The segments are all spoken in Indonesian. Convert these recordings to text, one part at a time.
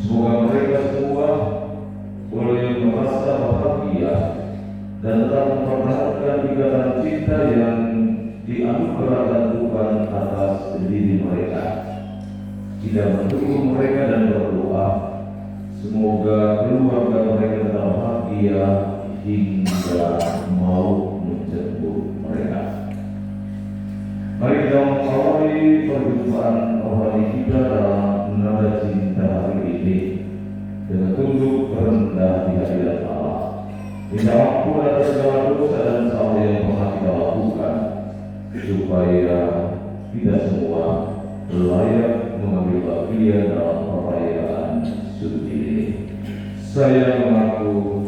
Semoga mereka semua perhatian Tuhan atas diri mereka. Tidak mendukung mereka dan berdoa, semoga keluarga mereka tetap bahagia hingga maut menjemput mereka. Mari kita mengawali perjumpaan rohani kita dalam nada cinta hari ini dengan tunduk rendah di hadirat Allah. Minta ampun atas segala dosa dan salah yang pernah kita lakukan, supaya kita semua layak mengambil bagian dalam perayaan suci ini. Saya mengaku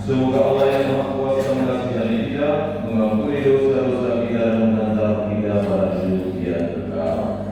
semoga Allah yang Maha Kuasa mengasihi kita, mengampuni dosa-dosa kita dan mengantar kita pada hidup yang kekal.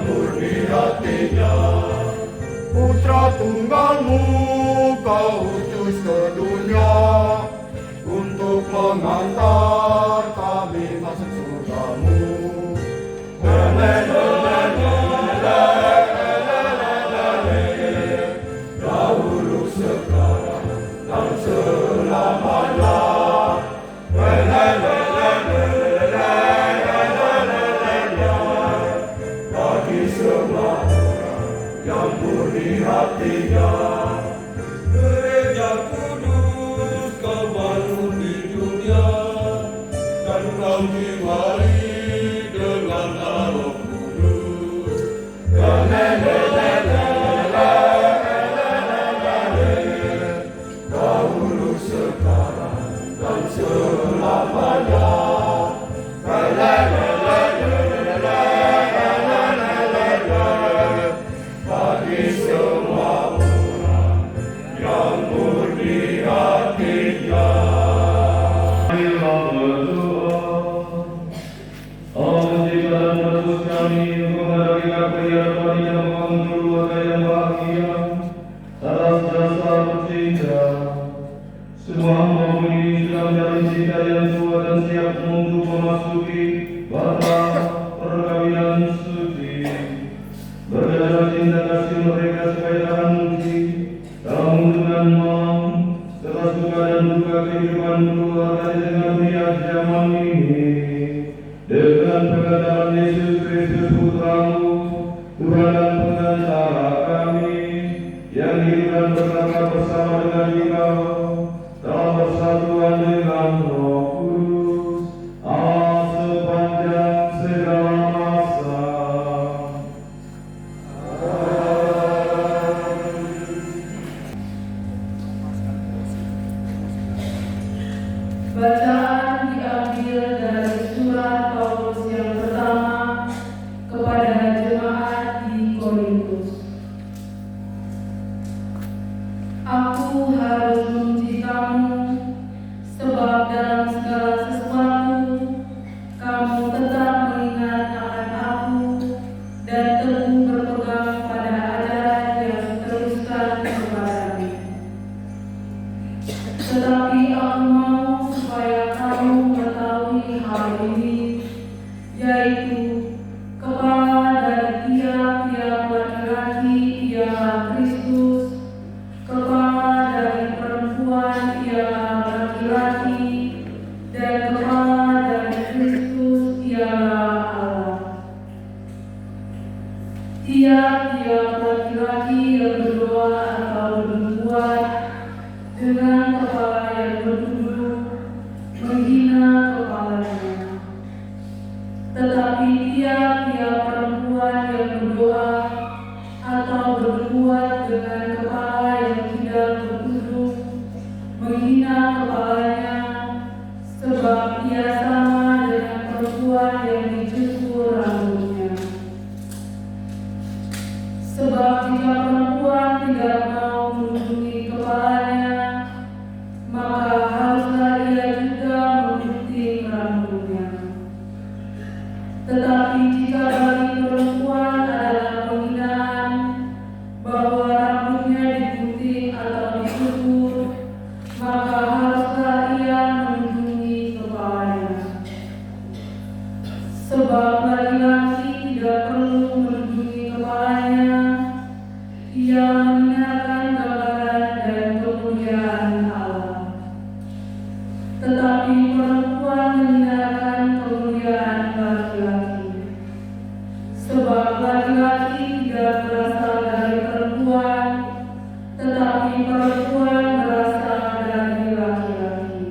murni hatinya. Putra tunggalmu kau utus ke dunia untuk mengantar kami masuk surgamu. Dahulu, sekarang, dan selamanya. Bagi semua orang yang murni hatinya. Gereja kudus kau bangun di dunia, dan kau jiwai dengan Roh Kudus. Dahulu, sekarang, dan selamanya. Bagi semua orang yang murni hatinya. Marilah berdoa. Allah menciptakan menebus kami untuk menghadapi kepriyatan yang mengeluarkan yang bahagia atas dasar cinta. Semua hamba ini sudah menjalin cinta yang tua dan siap untuk memasuki bata perkawinan suci. Berdasar cinta kasih mereka supaya tahan uji dalam hubungan malam serta suka dan duka kehidupan keluarga di tengah dunia zaman ini. Dengan perkataan Yesus Kristus Putramu, Tuhan dan Pengantara kami, yang hidup dan berkata bersama dengan Engkau dalam persatuan dengan Roh Kudus, Allah sepanjang segala masa. Bacaan diambil dari surat Paulus yang pertama kepada jemaat di Korintus. Aku harus memuji kamu, sebab dalam segala sesuatu kamu tetap mengingat akan aku dan teguh berpegang pada ajaran yang diteruskan kepadamu. Tetapi aku mau supaya kamu mengetahui hal ini, yaitu kepala dari tiap-tiap laki-laki ialah Kristus, kepala dari perempuan ialah laki-laki, dan kepala dari Kristus ialah Allah. Tiap-tiap laki-laki yang berdoa atau berbuat dengan kepala yang berduduk menghina kepalanya. Tetapi tiap-tiap perempuan yang berdoa atau berbuat dengan kepala yang tidak berduduk menghina kepalanya, sebab ia sama dengan perempuan yang dicukur rambutnya. Sebab jika perempuan tidak mau melindungi kepalanya, maka haruslah ia juga menggunting rambutnya. Tetapi jika bagi perempuan adalah penghinaan bahwa rambutnya digunting atau dicukur, maka haruslah ia melindungi kepalanya. Sebab laki-laki tidak perlu melindungi kepalanya, ia menghinakan gambaran dan kemuliaan Allah. Tetapi perempuan menghinakan kemuliaan laki-laki. Sebab laki-laki tidak berasal dari perempuan, tetapi perempuan berasal dari laki-laki.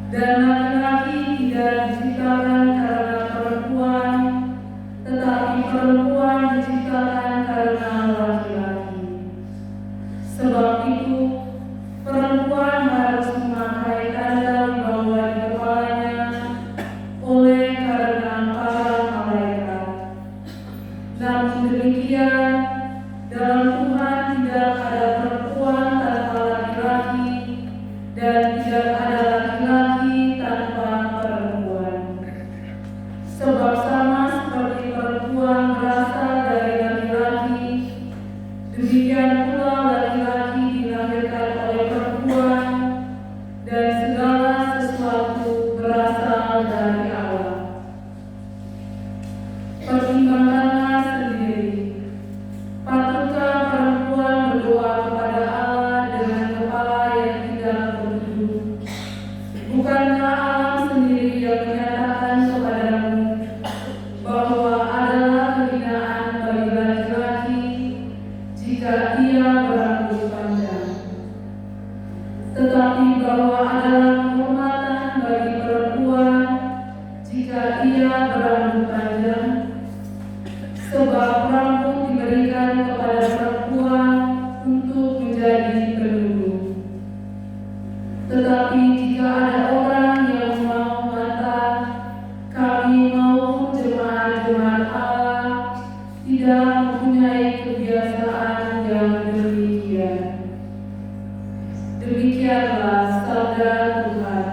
Dan laki-laki tidak diciptakan karena perempuan, tetapi perempuan diciptakan karena laki-laki. Sebab itu, perempuan harus memakai tanda wibawa di kepalanya oleh karena para malaikat. Namun demikian, dalam Tuhan tidak ada perempuan tanpa laki-laki, dan tidak ada laki-laki tanpa perempuan. Sebab sama seperti perempuan berasal pertimbanganlah sendiri. Patutkah perempuan berdoa kepada Allah dengan kepala yang tidak bertujuh? Bukankah alam sendiri yang menyatakan kepadamu bahwa adalah kehinaan bagi laki-laki jika ia berambut panjang, tetapi bahwa adalah kehormatan bagi perempuan jika ia berambut panjang? Sebab rambut diberikan kepada perempuan untuk menjadi pelindung. Tetapi jika ada orang yang mau mata, kami maupun jemaat-jemaat Allah tidak mempunyai kebiasaan yang demikian. Demikianlah sabda Tuhan.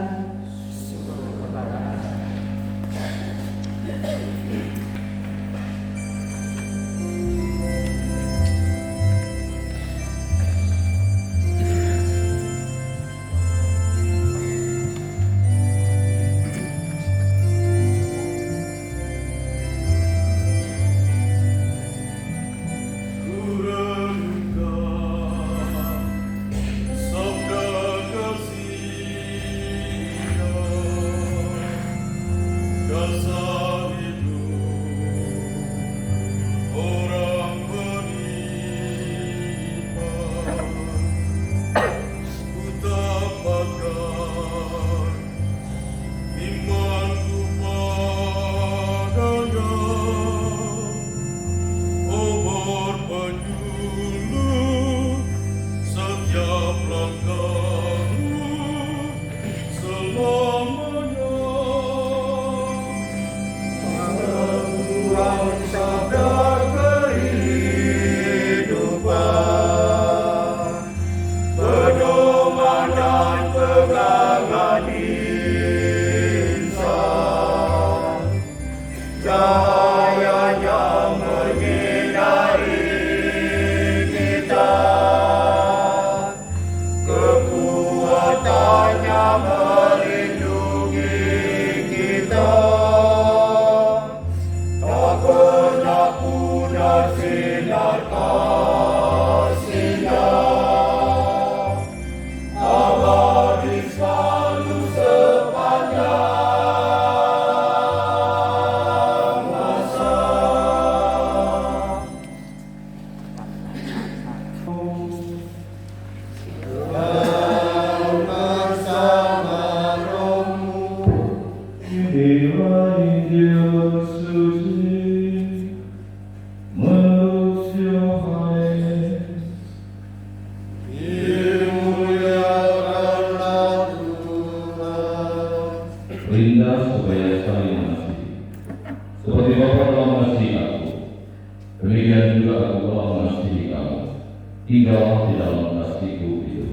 Tinggallah di dalam kasih-Ku itu.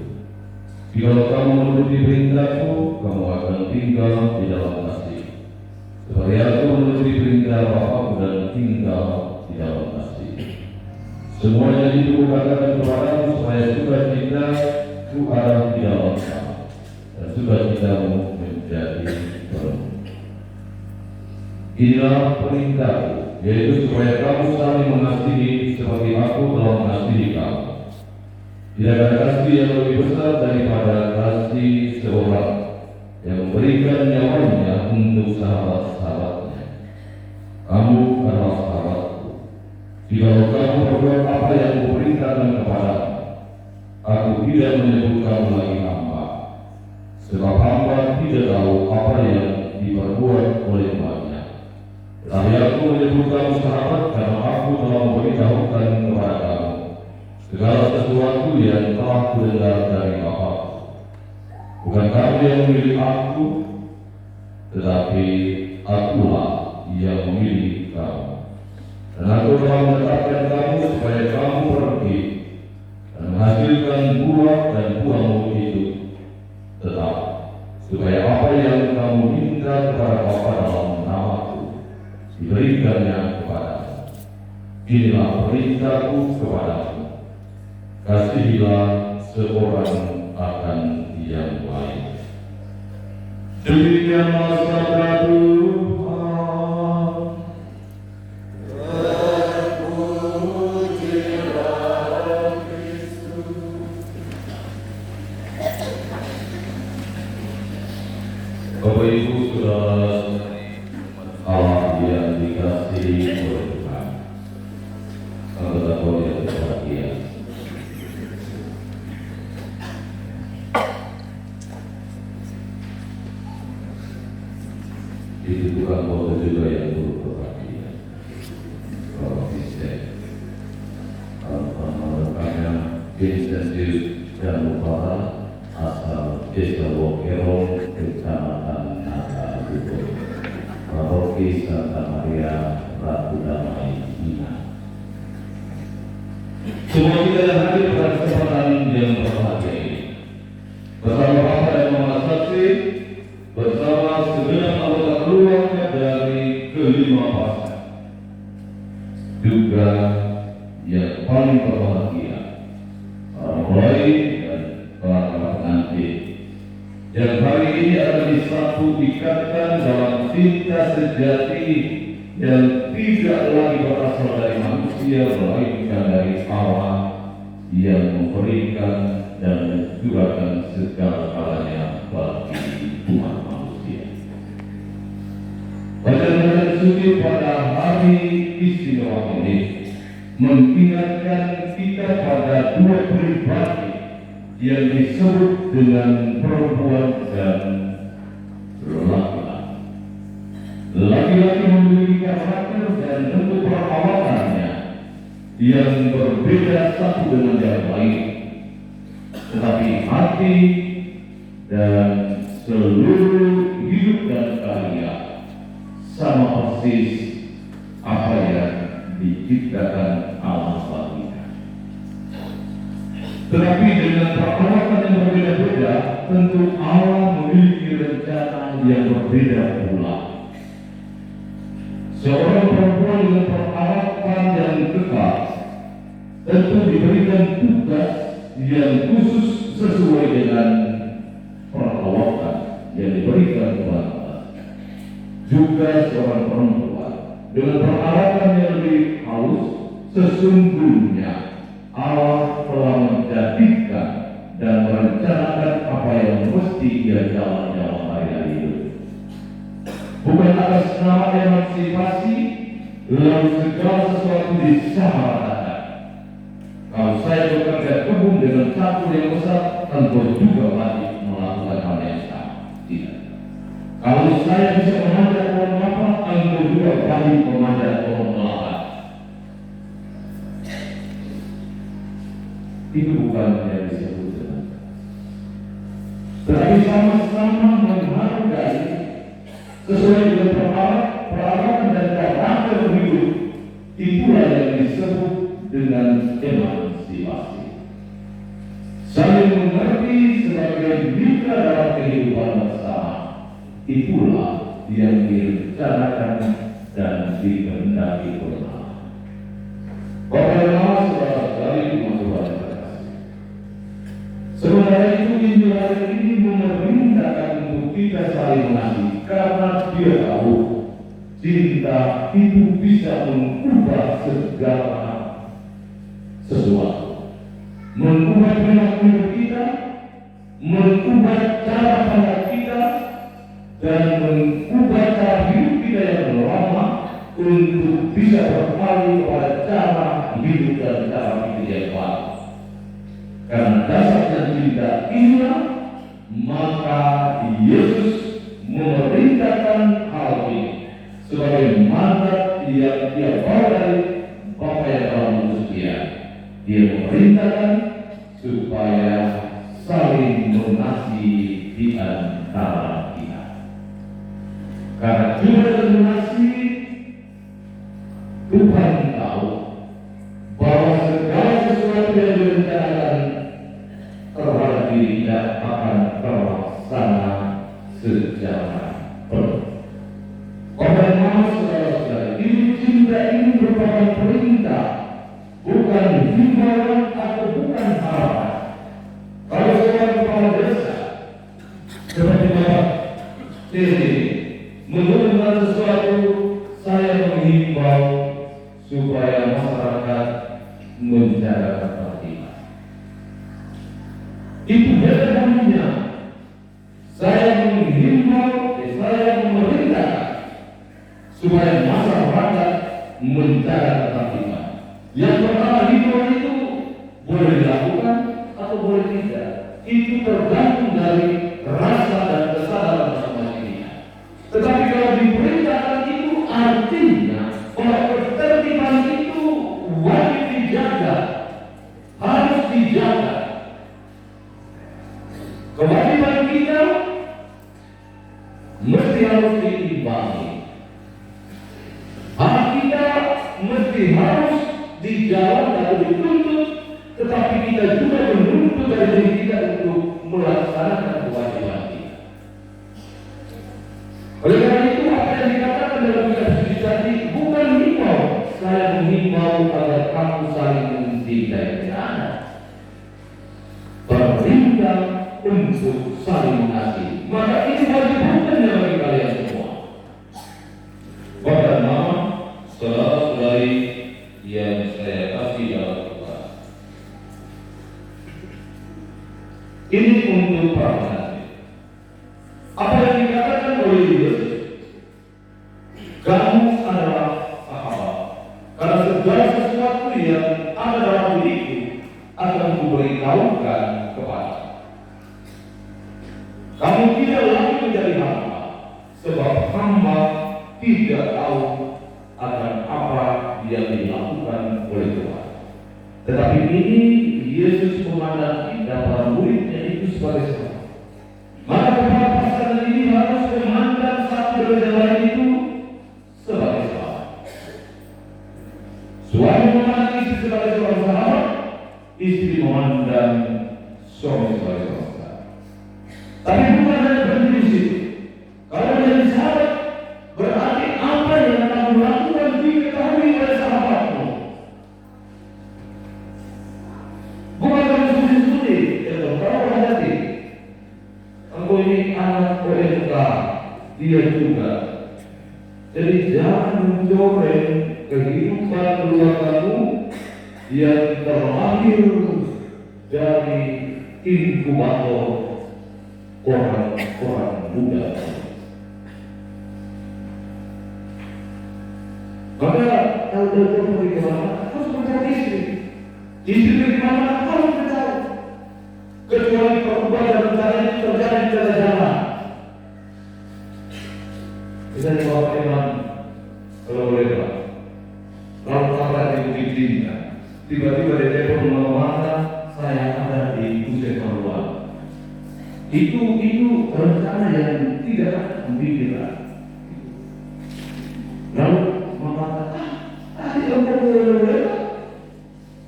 Jikalau kamu menuruti perintah-Ku, kamu akan tinggal di dalam kasih. Seperti Aku menuruti perintah Bapa-Ku dan tinggal di dalam kasih. Semuanya itu Kukatakan kepadamu supaya sukacita-Ku ada di dalam kamu, dan sukacita-mu menjadi penuh. Inilah perintah-Ku, yaitu supaya kamu saling mengasihi seperti Aku telah mengasihi kamu. Tidak ada kasih yang lebih besar daripada kasih seorang yang memberikan nyawanya untuk sahabat-sahabatnya. Kamu adalah sahabatku, jikalau kamu berbuat apa yang Kuperintahkan kepadamu. Aku tidak menyebut kamu lagi hamba, sebab hamba tidak tahu apa yang diperbuat oleh tuannya. Tetapi Aku menyebut kamu sahabat karena Aku telah memberitahukan kepada kamu segala sesuatu yang telah Kudengar dari Bapa. Bukan kamu yang memilih Aku, tetapi Akulah yang memilih kamu. Dan Aku telah menetapkan kamu supaya kamu pergi dan menghasilkan buah, dan buahmu itu tetap, supaya apa yang kamu minta kepada Bapa dalam nama-Ku diberikannya kepadamu. Inilah perintah-Ku kepadamu: kasihilah seorang akan yang lain. Demikianlah sabda Tuhan. diberkati oleh Tuhan. Anggota Polri yang berbahagia, itu bukan Polri juga yang berbahagia. Kalau Vincent, rekannya Vincent dan Upara asal Desa Wokero, Kecamatan Naga Budo, Paroki Santa Maria Ratu Damai, Bina. Semua kita yang hadir pada kesempatan yang berbahagia ini, bersama Bapak dan Mama Saksi, bersama segenap anggota keluarga dari kelima pasangan, juga yang paling berbahagia, para mempelai dan para pengantin, yang hari ini akan disatu ikatkan dalam cinta sejati yang tidak lagi berasal dari manusia, melainkan dari Allah yang memberikan dan mencurahkan segala-galanya bagi umat manusia. Bacaan suci pada hari istimewa ini mengingatkan kita pada dua pribadi yang disebut dengan perempuan dan laki-laki. Laki-laki memiliki karakter dan bentuk perawatannya yang berbeda satu dengan yang lain, tetapi hati dan seluruh hidup dan karya sama persis apa yang diciptakan Allah baginya. Tetapi dengan perawatan yang berbeda-beda, tentu Allah memiliki rencana yang berbeda pula. Seorang perempuan dengan perawatan yang kekal tentu diberikan tugas yang khusus sesuai dengan perawatan yang diberikan Tuhan. Juga seorang perempuan dengan perawatan yang lebih halus, sesungguhnya Allah telah menjadikan dan merencanakan apa yang mesti ia jalan dalam hari-hari hidup. Bukan atas nama emansipasi, lalu segala sesuatu disamaratakan. Kalau saya bekerja kebun dengan satu yang besar, tentu juga wajib melakukan hal yang sama. Tidak. Kalau saya bisa memanjat pohon kelapa, tentu juga wajib memanjat pohon kelapa. Itu bukan yang disebut dengan, tetapi sama-sama menghargai sesuai dengan perawatan dan karakter hidup. Itulah yang disebut dengan emansipasi. Saling mengerti sebagai mitra dalam kehidupan bersama. Itulah yang direncanakan dan dikehendaki oleh Allah. Bapak dan Mama, saudara-saudari umat Tuhan yang terkasih, sebenarnya itu Injil hari ini memerintahkan untuk kita saling mengasihi, karena Dia tahu cinta itu bisa mengubah segala sesuatu, mengubah perilaku kita, mengubah cara pandang kita, dan mengubah cara hidup kita yang lama untuk bisa beralih pada cara hidup dan cara hidup yang baru. Karena dasarnya cinta inilah, maka Yesus memerintahkan hal ini sebagai mandat yang Dia bawa dari Bapa yang telah mengutus Dia. Dia memerintahkan supaya saling mengasihi di antara kita. Karena juga dan mengasihi, Tuhan tahu bahwa segala sesuatu yang direncanakan terhadap diri kita akan terlaksana secara penuh. Oleh Mama, saudara-saudara, ini cinta ini merupakan perintah, bukan himbauan atau bukan harapan. Kalau seorang kepala desa seperti Bapak ini mengumumkan sesuatu, saya menghimbau supaya masyarakat menjaga ketertiban. Itu beda namanya. Saya menghimbau, saya memerintahkan supaya masyarakat mencari ketertiban. Yang pertama, himbauan itu boleh dilakukan atau boleh tidak. Itu tergantung dari rasa dan kesadaran masing-masing. Tetapi kalau diperintahkan itu artinya bahwa ketertiban itu wajib dijaga, harus dijaga. Kewajiban kita mesti harus diimbangi. Hak kita mesti harus dijalankan atau dituntut, tetapi kita juga menuntut dari diri kita untuk melaksanakan kewajiban kita. Oleh karena itu, apa yang dikatakan dalam kitab suci tadi bukan himbau. Saya menghimbau agar kamu saling mencintai, tidak. Perintah untuk saling mengasihi. Maka ini wajib hukumnya bagi kalian semua. Bapak Mama, saudara-saudari yang saya kasih dalam Tuhan, ini untuk para penasihat. Apa yang dikatakan oleh Yesus, kamu adalah sahabat, karena segala sesuatu yang ada dalam diriku akan kuberitahukan kepada. Kamu tidak lagi menjadi hamba, sebab hamba tidak tahu akan apa yang dilakukan oleh Tuhan. Tetapi ini Yesus memandang kita para muridnya itu sebagai sahabat. Maka kepala pasangan ini harus memandang satu dengan yang lain itu sebagai sahabat. Suami memandang istri sebagai seorang sahabat, istri memandang suami sebagai seorang sahabat. Tapi bukan hanya berhenti di situ. Kalau menjadi sahabat, berarti apa yang kamu lakukan diketahui oleh sahabatmu. Bukan kamu sudi-sudi, kamu hati. Engkau ini anak OMK, dia juga. Jadi jangan mencoreng kehidupan keluargamu yang terlahir dari inkubator orang-orang muda. Maka kalau pergi ke mana harus mencari istri. Istri dari mana harus mencari. Kecuali perubatan dan mencari itu terjadi di jalan. Bisa dibawa teman kalau boleh Pak. Lalu apa yang diinginkan? Tiba-tiba dia telepon mengatakan saya ada di Pusat Maluan. Itu rencana yang tidak dipikirkan. Lalu mengatakan,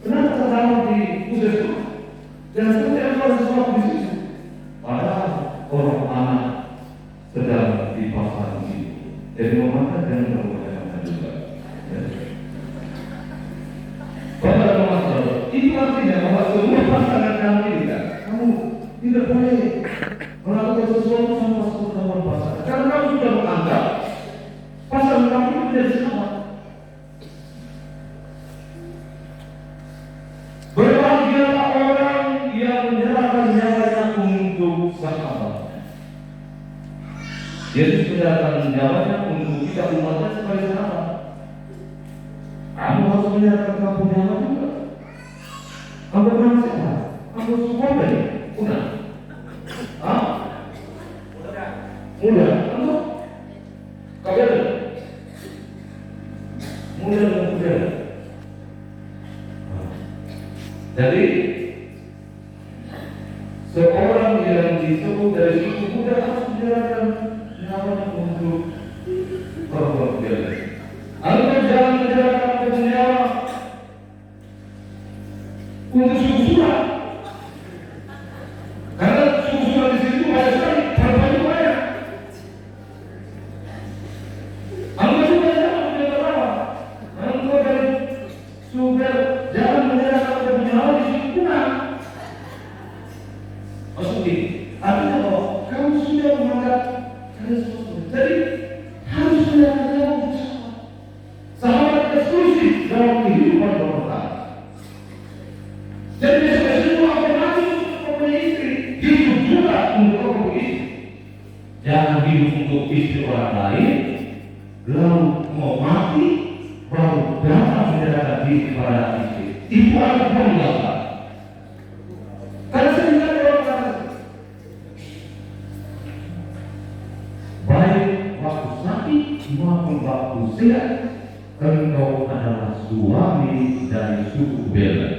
kenapa kamu di Pusat? Dan sebenarnya ada sesuatu di situ. Padahal orang anak sedang di pasar ini. Jadi mengatakan dan mengatakan juga. Bapak Master, itu artinya bahwa semua pasangan kamu ini kan, kamu tidak boleh melakukan sesuatu sama pasangan. Karena kamu sudah menganggap pasangan kamu itu menjadi sahabat. Berbahagialah orang yang menyerahkan nyawanya untuk sahabatnya. Yesus menyerahkan nyawanya untuk kita umatnya sebagai sahabat. Kamu harus menyerahkan kamu nyawa juga. Kamu pernah sehat? Kamu semua beri? Udah? Hah? Mudah? Kamu? Kalian? Mudah dan mudah. Jadi seorang yang disebut dari suku muda harus menyerahkan nyawanya untuk perempuan biasa. Anda jangan menyerahkan nyawa untuk suku surat. Karena suku surat di situ banyak sekali, banyak banyak. Anda juga jangan menyerahkan. Anda dari suku jangan menyerahkan nyawa di situ kurang. Maksudnya, artinya bahwa kamu sudah menganggap kalian sesuatu. Jadi harus menyerahkan nyawa untuk sahabat eksklusif dalam kehidupan rumah tangga. Jadi semua informasi untuk mempunyai istri, hidup juga untuk mempunyai istri. Jangan hidup untuk istri orang lain, lalu mau mati, baru diri kepada istri. Itu adalah pembunuhan. Karena seringkali orang kata, baik waktu sakit maupun waktu sehat, engkau adalah suami dari suku Bela.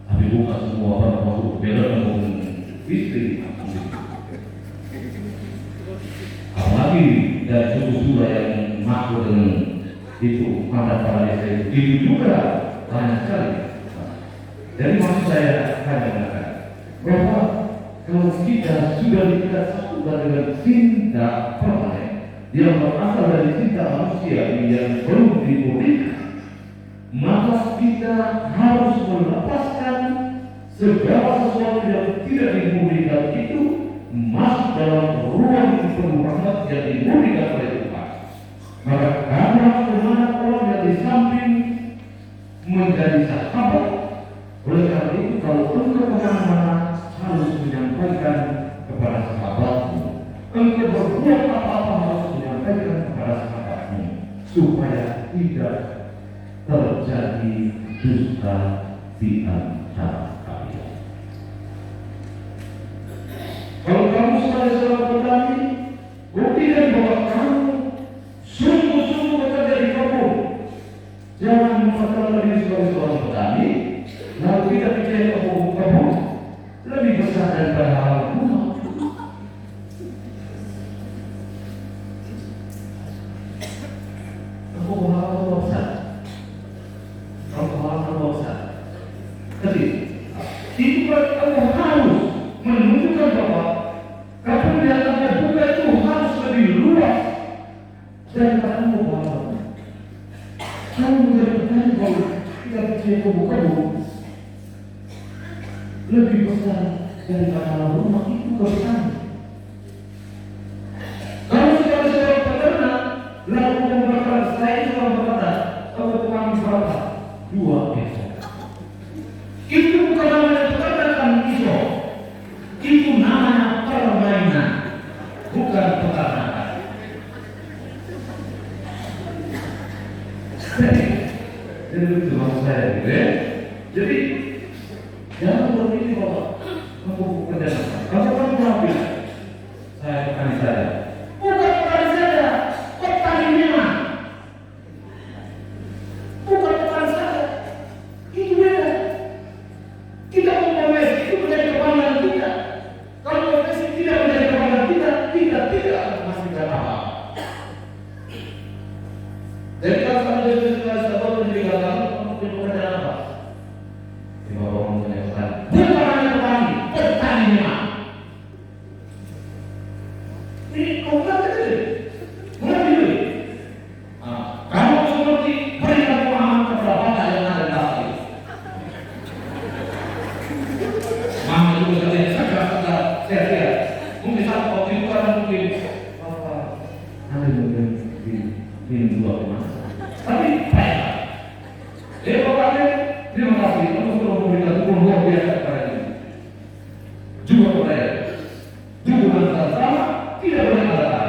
Tapi bukan semua orang suku Bela maupun istri. Apalagi dari suku Sula yang masuk dengan itu pada desa itu juga banyak sekali. Jadi maksud saya hanya mengatakan bahwa kalau kita sudah disatukan dengan cinta permanen yang berasal dari cinta manusia yang belum dimurnikan, maka kita harus melepaskan segala sesuatu yang tidak dimurnikan itu masuk dalam ruang penuh rahmat yang dimurnikan oleh Tuhan. Maka karena kemana orang yang di samping menjadi sahabat, oleh karena itu kalau engkau kemana-mana harus menyampaikan kepada sahabatmu, engkau berbuat apa-apa harus menyampaikan kepada sahabatmu, supaya tidak terjadi dusta di antara kalian. Kalau kamu sebagai seorang petani, buktikan bahwa kamu sungguh-sungguh bekerja di kebun. Jangan memperkenalkan diri sebagai seorang petani, lalu kita pikir kebun lebih besar daripada halaman rumah. Halaman besar. Halaman besar. Jadi, itu kamu harus menunjukkan bahwa kebun yang kamu buka itu harus lebih luas daripada kamu halaman. Kamu menjadi petani kalau kita pikir kebun lebih besar daripada halaman rumah itu kebetulan. Kalau sebagai seorang peternak, lalu membakar saya seorang peternak, kamu tukang berapa? 2 ekor. Itu bukan namanya peternakan iso, itu namanya permainan, bukan peternakan. Jadi itu maksud saya gitu ya. Jadi jangan berpikir bahwa kamu bekerja sama. Kalau kamu bilang, saya petani saja. Bukan petani saja, petani memang. Bukan petani saja. Itu beda. Kita memprofesi itu menjadi kebanggaan kita. Kalau profesi tidak menjadi kebanggaan kita, kita tidak akan menghasilkan apa-apa. Jadi kalau kamu jadi sesuatu yang dikatakan, kamu bekerja apa? Lima orang menyebutkan bukan hanya petani memang. Ini kau kata tadi, mulai dulu. Kamu seperti berikan pemahaman kepada bapak yang ada di dalam. Mama itu katanya saya lihat, mungkin satu waktu itu kan mungkin ada mungkin di 2 kemana. Tapi baik. Bapaknya terima kasih, kamu sudah memberikan hukum luar biasa kepada ini. Juga percaya, dukungan sama tidak boleh ada.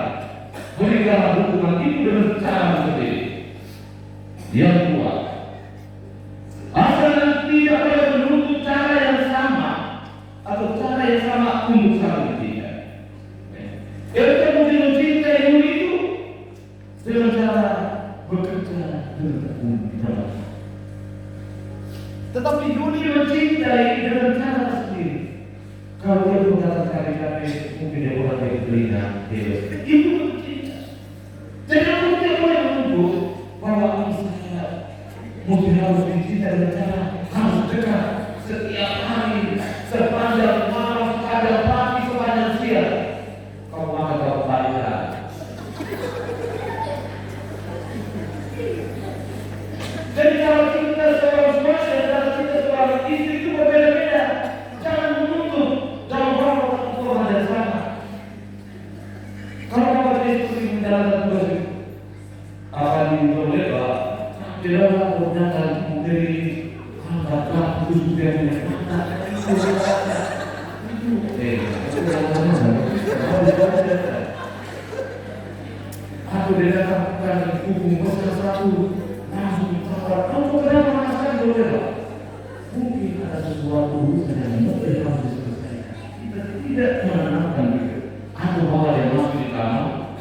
Berikanlah dukungan itu dengan cara seperti ini. Yang kedua, asal tidak boleh menuntut cara yang sama atau cara yang sama untuk saling mencintai. Kita mesti mencintai itu dengan cara bekerja dengan tetapi Yuni mencintai dengan cara sendiri. Kalau dia berkata sekali-kali, mungkin dia bukan dari telinga, itu mencinta. Jadi aku tidak boleh menuduh bahwa saya mungkin harus mencintai dengan cara harus dekat setiap hari, sepanjang malam, sepanjang pagi, sepanjang siang. Kau makan kau pelajaran. Jadi kalau kita seorang suami dan kita seorang istri itu berbeda-beda. Jangan menuntut dalam orang Tuhan dan sama. Kalau kita istri menjalankan tugas itu, akan diboleh bahwa tidaklah berjalan memberi hambatan khusus yang menyatakan aku tidak akan hukum besar satu langsung terhadap kamu kenapa mengatakan urusan yang lebih harus diselesaikan. Kita tidak menanamkan itu. Ada hal yang harus ditanam.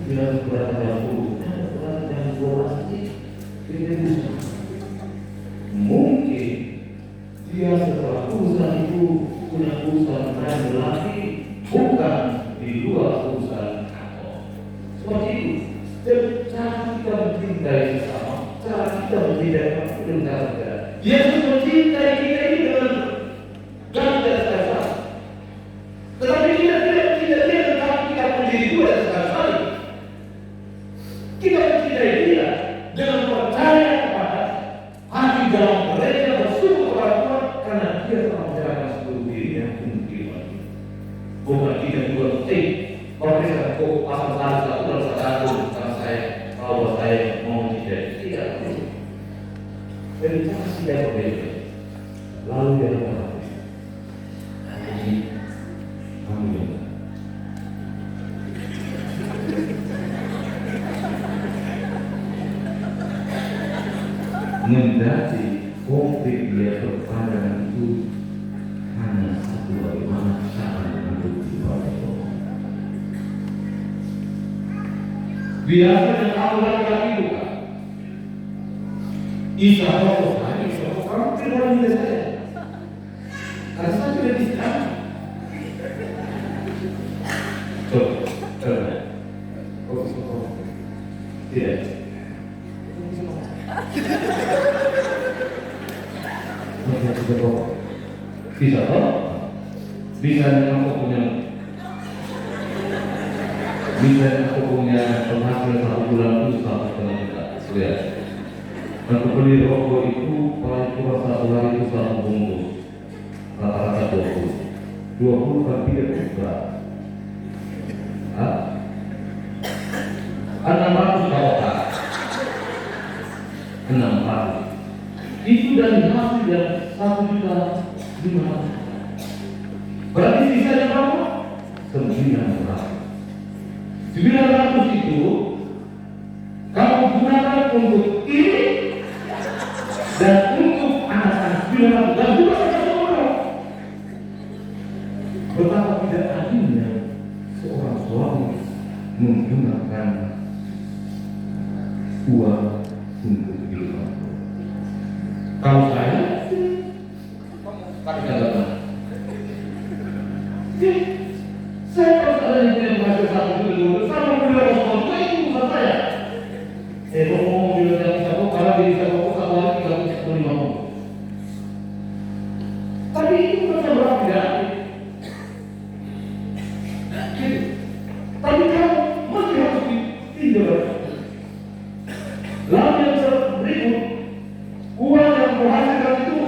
Bila berat dalam tubuh, ada berat dalam dua kita bisa. Mungkin dia setelah urusan itu punya urusan lain lagi, bukan di luar urusan kantor. Seperti itu. Dan cara kita mencintai sesama, cara kita mencintai negara. Yesus mencintai kita ini dengan ganda sekali. Tetapi kita tidak mencintai dia tetapi kita menjadi dua sekali. Kita mencintai dia dengan percaya kepada hati dalam gereja bersungguh kepada Tuhan karena dia telah menyerahkan seluruh dirinya untuk kehidupan. Bukan kita juga kalau kita kok asal satu karena saya kalau saya mau mencintai tidak. Jadi kasih yang berbeda. Lalu dia berkata, jadi kamu juga. Mendaki konflik dia berpandangan itu hanya satu bagaimana cara untuk dibawa. Biasanya kalau laki-laki bukan Isa kamu tidak boleh saya. Karena saya tidak bisa. Tidak. Bisa toh? Bisa aku punya penghasilan 1 bulan itu 1,5 juta. Lihat. Untuk beli rokok itu paling kurang 1 hari itu 1 bungkus. Rata-rata 20 kan tidak berat. 600 kawasan. 600. Itu dari hasil yang 1.500.000. Berarti sisanya berapa? 900. 900 itu kamu gunakan untuk ini dan untuk anak-anak 900 dan juga orang. Betapa tidak adilnya seorang suami menggunakan uang untuk kehidupan. Kalau saya katakan saya kalau ada yang menghasilkan 1 juta, saya mau beli rokok, itu bukan saya. Saya mau beli yang bisa kok, karena dia bisa kok 1 hari 350. Tapi itu bukan berarti ya. Tapi kamu masih harus ditinjau. Lalu yang berikut, uang yang menghasilkan itu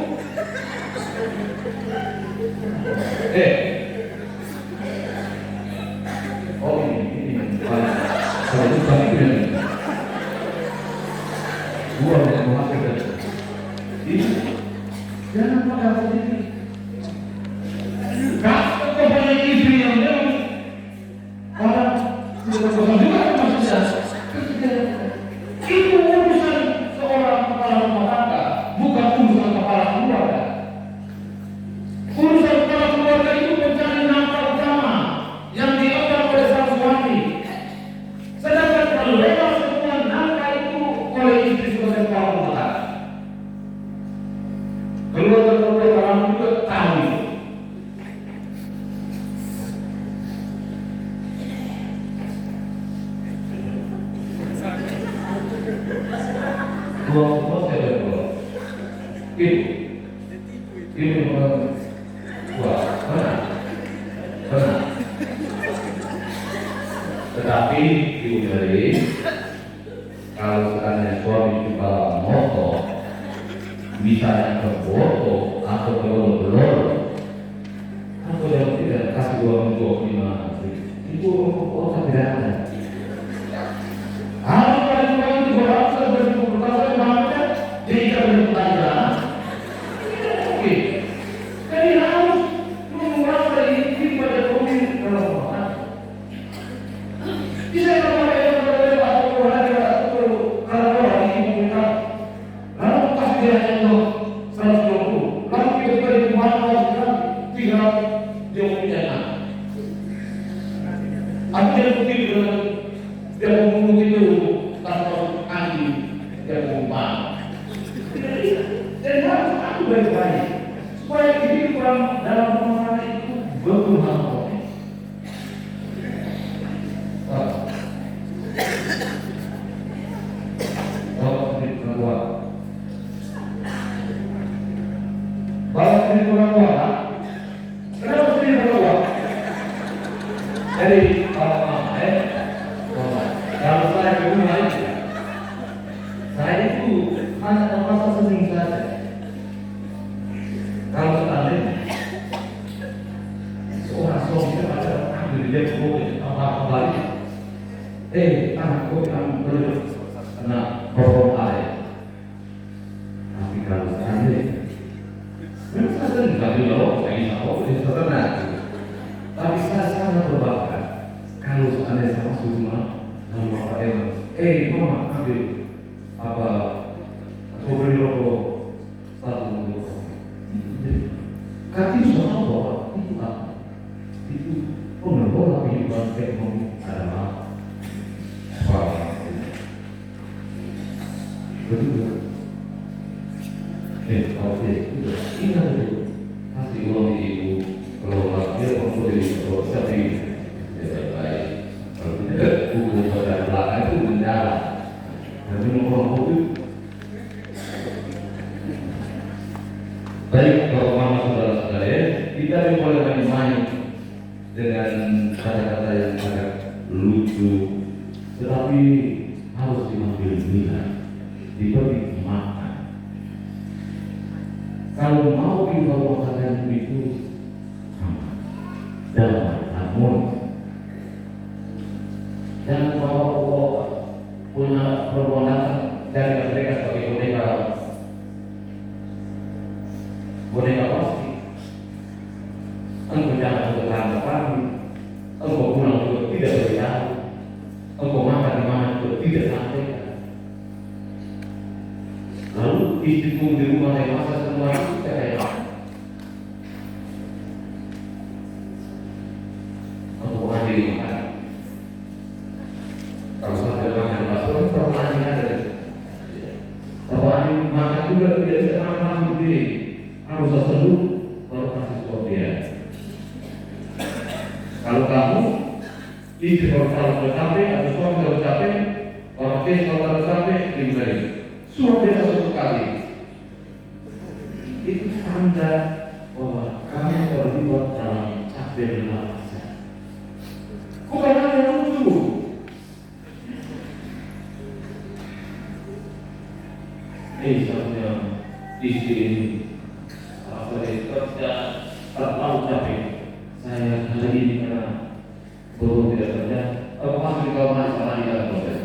kalau itu kami tidak uang yang menghasilkan ini jangan pakai sendiri. Kalau kepada istri yang memang orang tidak berkosong juga maksudnya itu urusan seorang kepala rumah tangga, bukan urusan kepala keluarga. Urusan kepala keluarga itu mencari nafkah utama yang diambil oleh sang suami. Sedangkan kalau lewat semua nafkah itu oleh istri sebagai kepala rumah tangga. Keluarga-keluarga orang juga tahu itu. Dua saya berdoa. Ibu wah, benar. Tetapi ibu dari kalau seandainya suami kepala motor bisa yang berfoto atau belum atau yang tidak kasih uang 25.000 itu kota tidak ada. Harus uang itu berapa berapa berapa jika berpelajaran. Oke, jadi harus menguasai ini pada pemilik kalau bisa kalau yang berada atau kalau ini lalu kasih dia yang 120 yang umpan. Dan harus aku baik-baik supaya kehidupan dalam rumah itu berguna. Balas ini kurang kuat. Kenapa sih kurang kuat? Jadi kalau saya ke rumah itu, saya itu hanya merasa senang saja. Kalau seandainya seorang suami ada ambil dia ke mobil apa balik, aku yang perlu kena borong air. Tapi kalau seandainya tapi saya sangat berbangga kalau seandainya sama rumah sama Bapak Eman, mama ambil apa aku beri rokok satu rokok. Kaki semua bawa itu apa? Itu pengelola kehidupan ekonomi adalah apa? Betul. Oke, ingat itu kasih uang ibu kalau dia untuk kalau tapi baik kalau tidak hukum pada belakang itu mendalam. Jadi orang itu baik kalau mama saudara-saudara kita boleh main dengan kata-kata yang sangat lucu, tetapi harus diambil lihat, diberi makan. Kalau mau dibawa makanan itu dalam harmoni, jangan bawa punya perbuatan dari mereka sebagai boneka plastik. Engkau jangan bertanya pagi, engkau pulang juga tidak beritahu, engkau makan di mana juga tidak sampaikan. Lalu istriku di rumah yang masa semua itu saya untuk menghadiri makan. Kalau sampai makan bakso, permasalahan ada. Kalau makan juga tidak bisa makan sendiri, harus seseduh baru kasih suap dia. Kalau kamu istri kalau capek atau suami kalau capek, orang tua kalau capek diberi. Suami satu kali itu tanda bahwa kami terlibat dalam capek dan bukan hanya yang lucu. Misalnya di sini apa kerja terlalu capek. Saya hari ini karena belum tidak kerja, masuk ke masalah di dalam proses.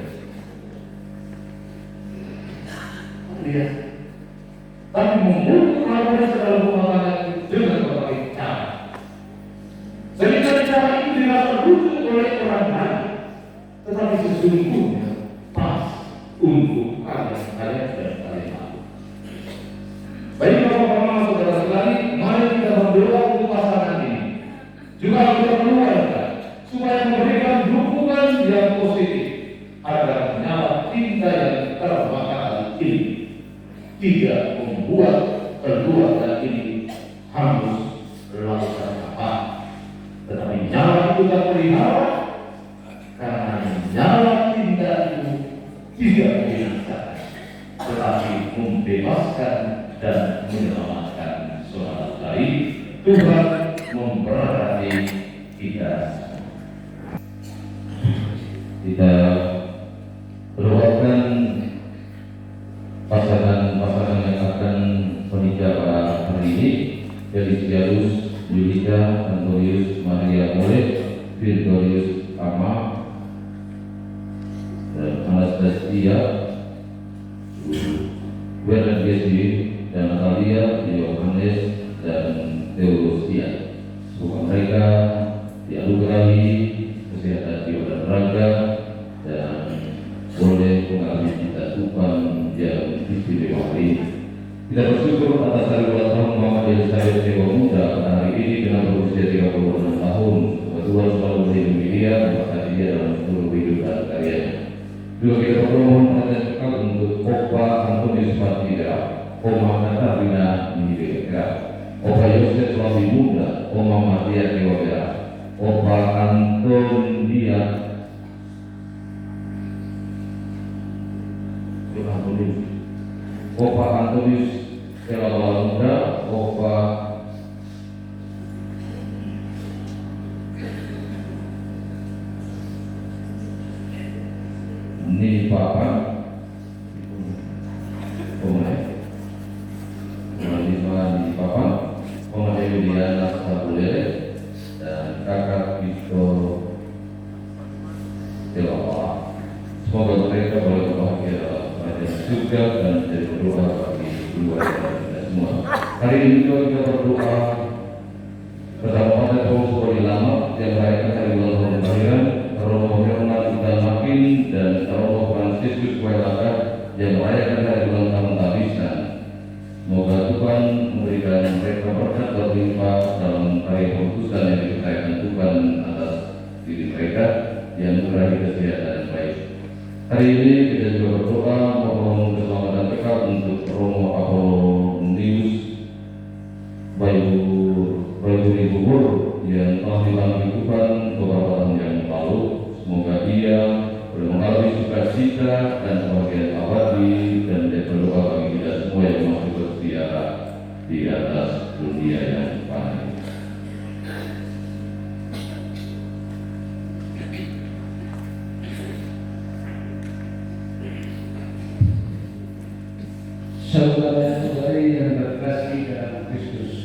Lihat, tapi membuka dalam rumah tangga dengan berbagai cara. Sehingga cara itu dirasa lucu oleh orang lain, tetapi sesungguhnya pas untuk kalian dan kalian. Baik bapak-bapak saudara sekali, mari kita berdoa untuk pasangan ini. Juga kita keluarga supaya memberikan dukungan yang positif agar nyala cinta yang terbakar ini tidak membuat keluarga ini hangus lautan apa, tetapi nyala itu tak pelihara karena nyala cinta itu tidak membinasakan, tetapi membebaskan dan menyelamatkan saudara lain. Tuhan memberkati kita. Kita doakan pasangan yang akan menikah pada hari ini, Felicius Yulika Antonius Maria Molek, Virgolius Ama dan Anastasia Bernadesi dan Natalia Yohanes dan Theodosia. Semoga mereka dianugerahi kesehatan jiwa dan raga dan boleh mengalami cita Tuhan yang istimewa ini. Kita bersyukur atas hari ulang tahun Muhammad Elizabeth Dewa Muda pada hari ini dengan berusia 36 tahun. Tuhan selalu melindungi dia, memberkati dia dalam seluruh hidup dan karyanya. Juga kita berdoa pada sekali untuk Oma Katarina Mireka, Opa Yosef Robi Muda, Oma Maria Dewabera, Opa Antonia Opa Antonius Kelawala Muda, Opa Nini Papa Nini Papa Oma Yuliana Sabulele dan kakak Vito Kelawala. Semoga mereka boleh berbahagia pada surga dan jadi berdoa bagi keluarga kita semua. Hari ini juga kita berdoa bersama pada Paulus Lama yang merayakan hari ulang tahun kelahiran Romo Herman Utamakin dan Romo Franciscus Kuelaga yang merayakan hari ulang tahun Tabisan. Semoga Tuhan memberikan mereka berkat berlimpah dalam karya keputusan yang dipercayakan Tuhan atas diri mereka yang meraih kesehatan yang baik. Hari ini kita juga berdoa mohon keselamatan berkat untuk Romo Apolonius Bayu Ribubur yang telah dipanggil Tuhan beberapa tahun yang lalu. Semoga ia boleh mengalami sukacita dan kebahagiaan abadi dan dia berdoa bagi kita semua yang masih berziarah di atas dunia yang fana. Saudara-saudari yang terkasih dalam Kristus,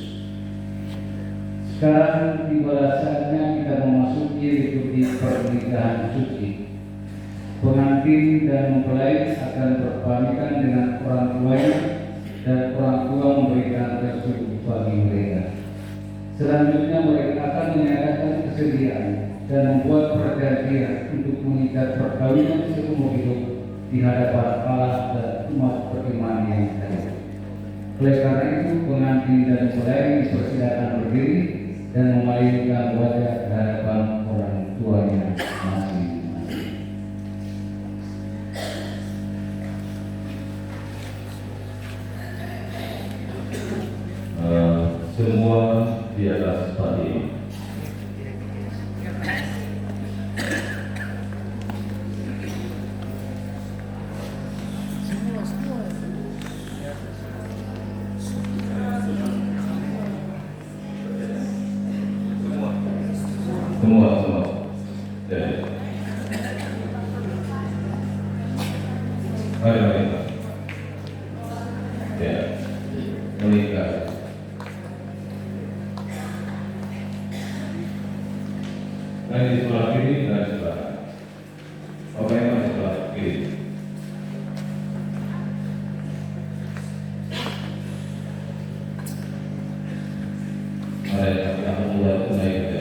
sekarang tiba saatnya kita memasuki liturgi pernikahan suci. Pengantin dan mempelai akan berpamitan dengan orang tuanya dan orang tua memberikan restu bagi mereka. Selanjutnya mereka akan menyatakan kesediaan dan membuat perjanjian untuk mengikat perkawinan seumur hidup di hadapan Allah dan umat beriman yang lain. Oleh karena itu, pengantin dan mempelai dipersilakan berdiri dan memalingkan wajah ke hadapan orang tuanya masing-masing. Semua di atas padi. Semua. Jadi, mari. Ya, menikah. Mari di sebelah kiri dan sebelah kanan. Oke, mari sebelah kiri. Mari kita mulai saja.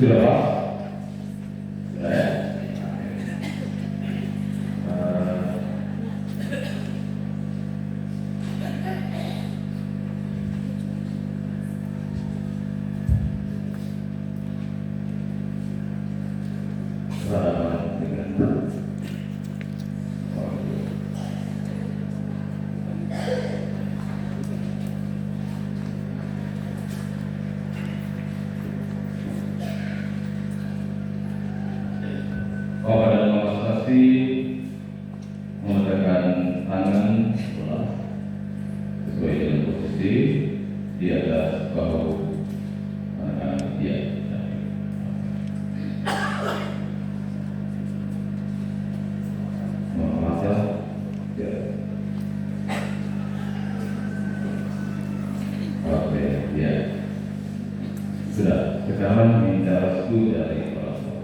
Sudah pas? Bapak dan Mama Sasi meletakkan tangan sesuai dengan posisi di atas bahu anak dia. Masa ya. Oke, ya. Sudah, sekarang minta restu dari orang tua.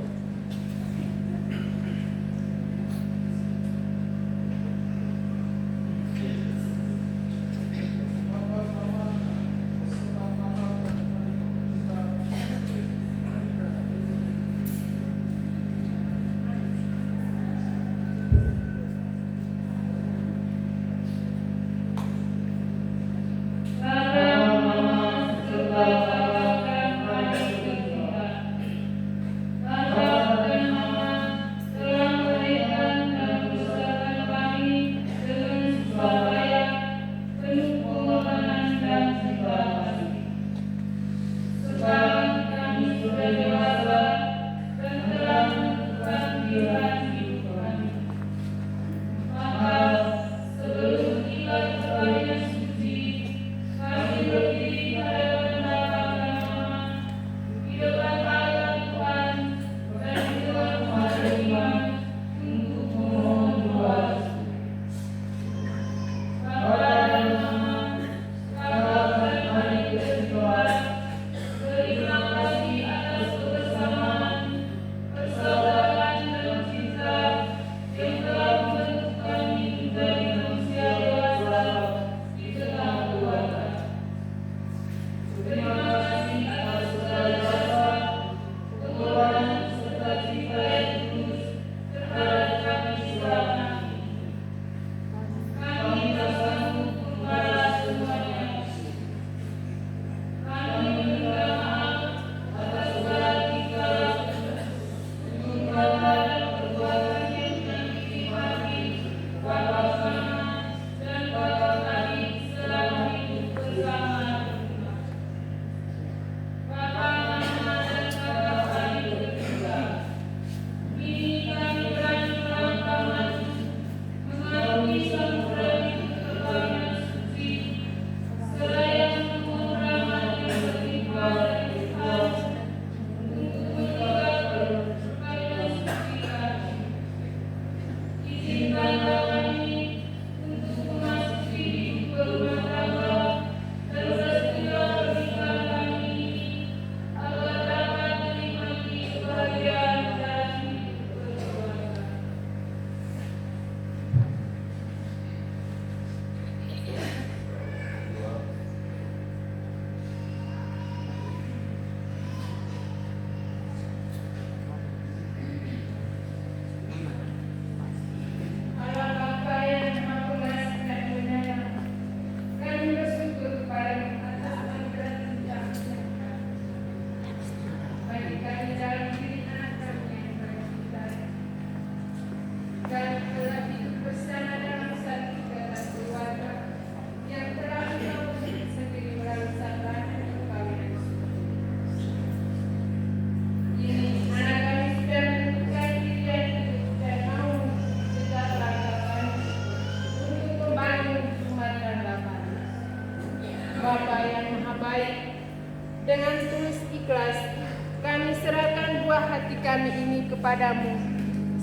kami ini kepadamu,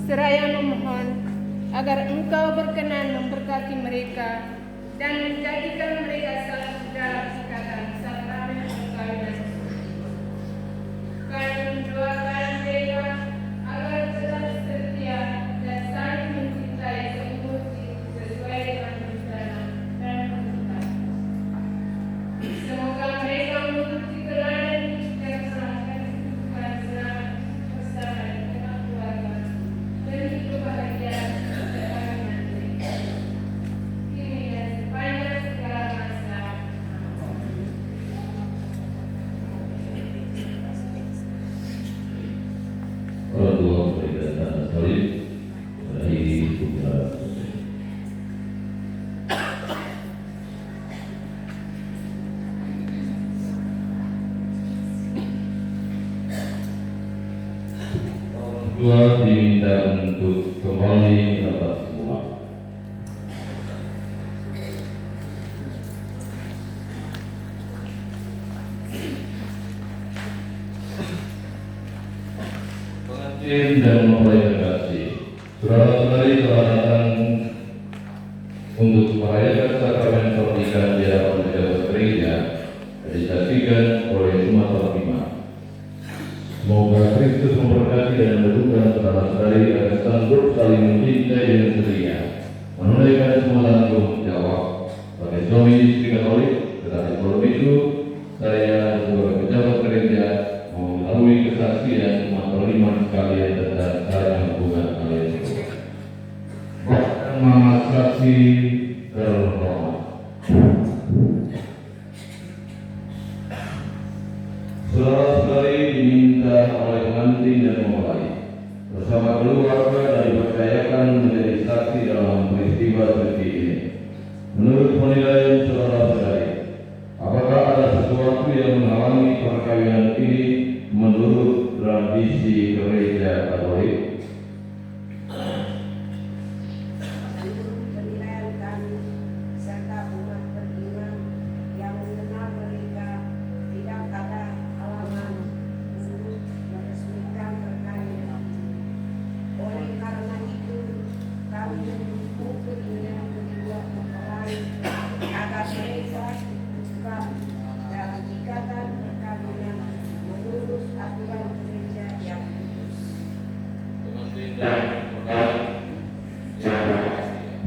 seraya memohon agar Engkau berkenan memberkati mereka dan menjadikan mereka selalu dalam ikatan sakramen perkawinan. Kami mendoakan mereka agar tetap setia dan saling mencintai seumur hidup sesuai dengan rencana dan kehendak. Semoga mereka menuruti teladan yang serahkan kehidupan selamat bersama di tengah keluarga demi kebahagiaan perkawinan mereka. Kini dan sepanjang segala masa. Orang tua memberikan tanda salib dari putra. Orang tua diminta untuk kembali ke atas semua. Pengantin dan mempelai kasih, saudara-saudari telah datang untuk merayakan sakramen pernikahan di hadapan pejabat gereja yang disaksikan oleh umat terima. Semoga Kristus memberkati dan mendukung saudara-saudari agar sanggup saling mencintai dengan setia, menunaikan semua tanggung jawab sebagai suami istri Katolik. Tetapi sebelum itu, saya sebagai pejabat gereja melalui kesaksian umat beriman sekalian tentang cara hubungan kalian berdua. Mahkamah Saksi terhormat. Saudara-saudari diminta oleh pengantin dan mempelai bersama keluarga dan dipercayakan menjadi saksi dalam peristiwa seperti ini. Menurut penilaian saudara-saudari, apakah ada sesuatu yang menghalangi perkawinan ini menurut tradisi gereja Katolik? Penilaian kami serta umat beriman yang mengenal mereka tidak ada halangan untuk meresmikan perkawinan. Oleh karena itu, kami mendukung keinginan kedua mempelai agar mereka tetap dalam ikatan perkawinan menurut aturan gereja yang kudus. Pengantin dan mempelai yang berbahagia.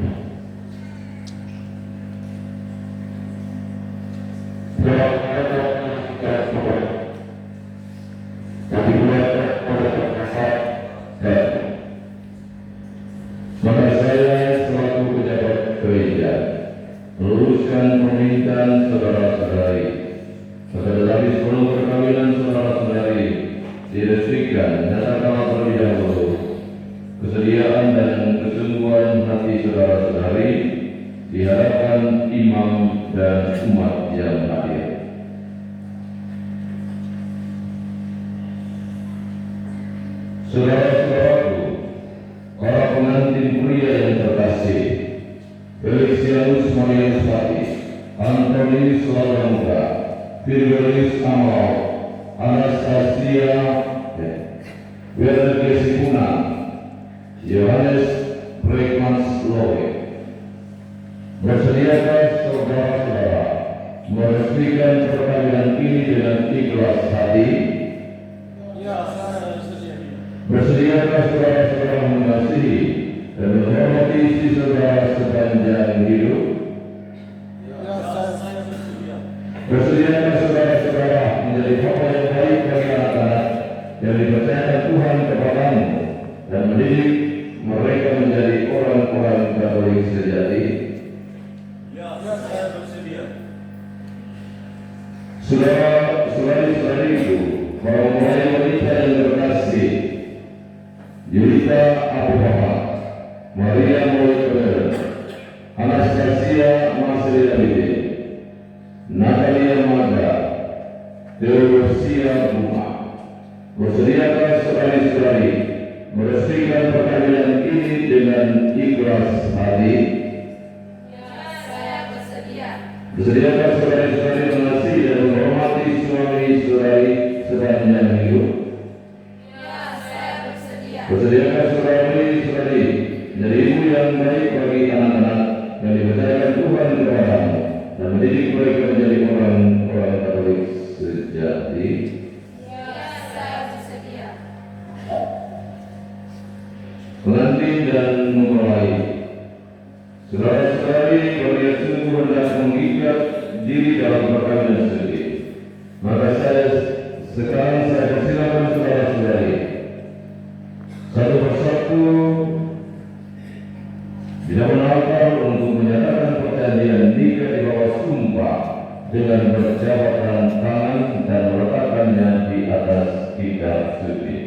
Maka saya selaku pejabat gereja meluruskan permintaan saudara-saudari. Tetapi sebelum perkawinan saudara-saudari diresmikan, nyatakanlah terlebih dahulu kesediaan dan kesungguhan hati saudara-saudari di hadapan imam dan umat yang hadir. Saudara-saudaraku, para pengantin pria yang terkasih, Felicianus Marianus Patis, Antonius Lauramuda, Virgilius Amal, Anastasia Werner Sipunan, Yohanes Bregmans Lowe. Bersediakah saudara-saudara meresmikan perkawinan ini dengan ikhlas hati? Ya, saya bersedia. Bersediakah saudara-saudara mengasihi dan menghormati istri saudara sepanjang hidup? Ya, saya bersedia. Bersediakah saudara-saudara menjadi bapa yang baik bagi anak-anak yang dipercayakan Tuhan kepadamu dan mendidik mereka menjadi orang-orang Katolik sejati? Ya, saya bersedia. Saudara-saudariku, para mempelai wanita yang terkasih, Yulita Abu Muhammad, Maria Moikel, Anastasia Masri David, Natalia Maga, Theodosia Bunga. Bersediakah saudari-saudari meresmikan perkawinan ini dengan ikhlas hati? Ya, saya bersedia. Bersediakah saudari-saudari mengasihi dan menghormati suami saudari sepanjang hidup? Ya, saya Bersediakah saudari-saudari menjadi ibu yang baik bagi anak-anak yang dipercayakan Tuhan kepadamu dan mendidik mereka menjadi orang-orang Katolik sejati. Pengantin dan mempelai, saudara-saudari, kalau dia sungguh hendak mengikat diri dalam perkawinan sendiri, maka sekarang saya persilakan saudara-saudari satu persatu bila menalkan untuk menyatakan perjanjian nikah di bawah sumpah dengan berjabat tangan dan meletakkannya di atas kitab suci.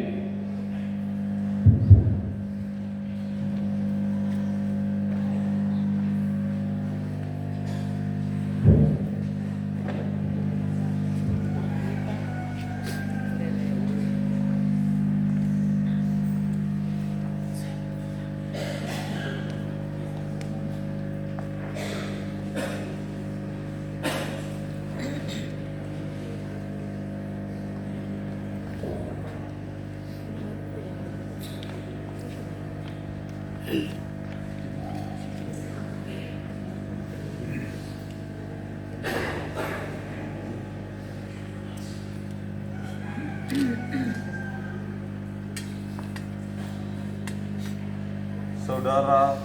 Saudara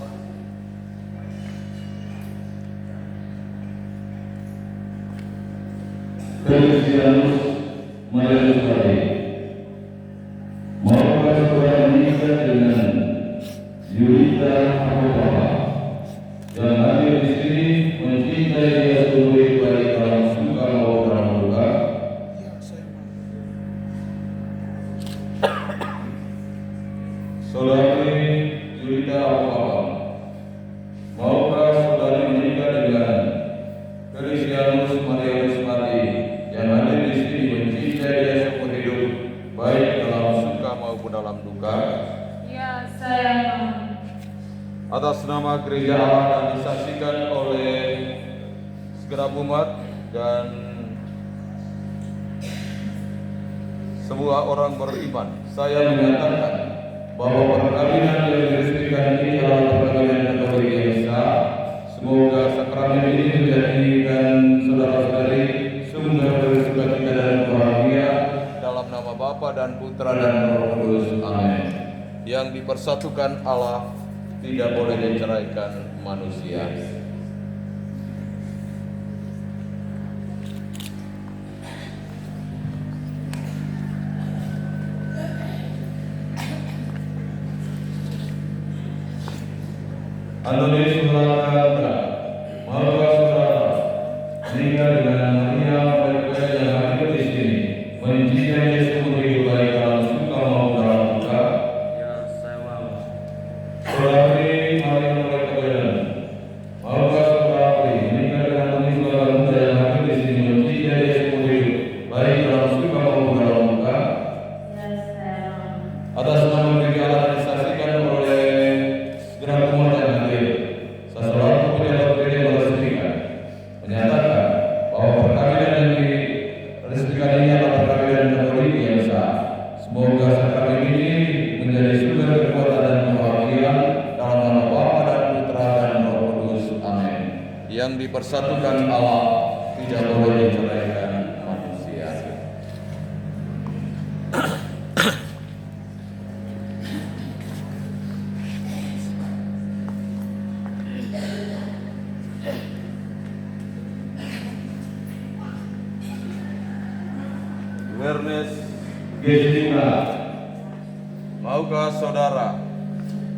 Kristianus Marianus Padi, maukah saudara menikah dengan Yulita Apopapa yang hadir di sini mencintai dia seluruh baik dalam suka maupun dalam duka? Saudari Yulita Apopapa, maukah saudari menikah dengan Kristianus Marianus Padi yang hadir di sini mencintai dia seumur hidup baik dalam suka maupun dalam duka? Ya, saya mau. atas nama gereja Allah dan disaksikan oleh segenap umat dan semua orang beriman, saya menyatakan bahwa perkawinan yang diresmikan ini adalah perkawinan Katolik yang sah. Semoga sakramen ini menjadikan saudara-saudari sumber dari sukacita dan bahagia dalam nama Bapa dan Putra dan Roh Kudus. Amin. Yang dipersatukan Allah tidak boleh diceraikan manusia. Antoni Sulawaka, maukah saudara menikah dengan Maria Perkasa yang hadir di sini, mencintai seumur hidup baik dalam suka maupun dalam duka? Ya, saya mau. Saudari Maria Perkasa, maukah saudari menikah dengan Antoni Sulawaka yang hadir di sini, mencintai seumur hidup baik dalam suka maupun dalam duka? Atas nama gereja Allah disaksikan oleh segenap umat yang hadir, saya selaku pejabat gereja meresmikan menyatakan bahwa perkawinan yang diresmikan ini adalah perkawinan Katolik yang sah. Semoga sakramen ini menjadi sumber kekuatan dan kebahagiaan dalam nama Bapa dan Putra dan Roh Kudus. Amin. Yang dipersatukan Allah tidak boleh diceraikan manusia. Ernest, Gesina, maukah saudara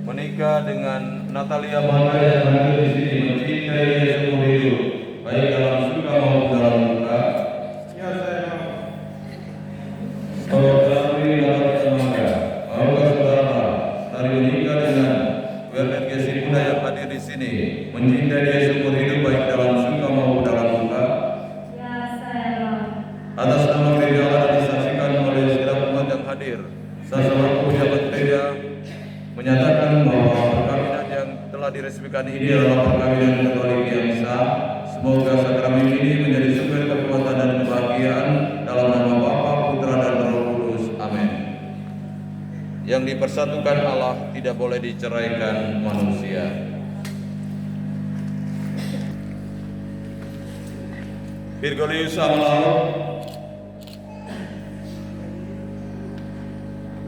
menikah dengan Natalia maka yang hadir di sini mencintai dia seumur hidup baik dalam suka maupun dalam duka? Ya, saya mau. Saudari Natalia Mangga, maukah saudara dari menikah dengan Werner Gesina yang hadir di sini mencintai dia seumur hidup baik dalam suka maupun dalam duka? Ya, saya mau. Atas nama gereja Allah disaksikan oleh segenap umat yang hadir, saya selaku pejabat gereja menyatakan bahwa perkawinan yang telah diresmikan ini adalah perkawinan Katolik yang sah. Semoga sakramen ini menjadi sumber kekuatan dan kebahagiaan dalam nama Bapa, Putra dan Roh Kudus. Amin. yang dipersatukan Allah tidak boleh diceraikan manusia. Virgolius Amlau,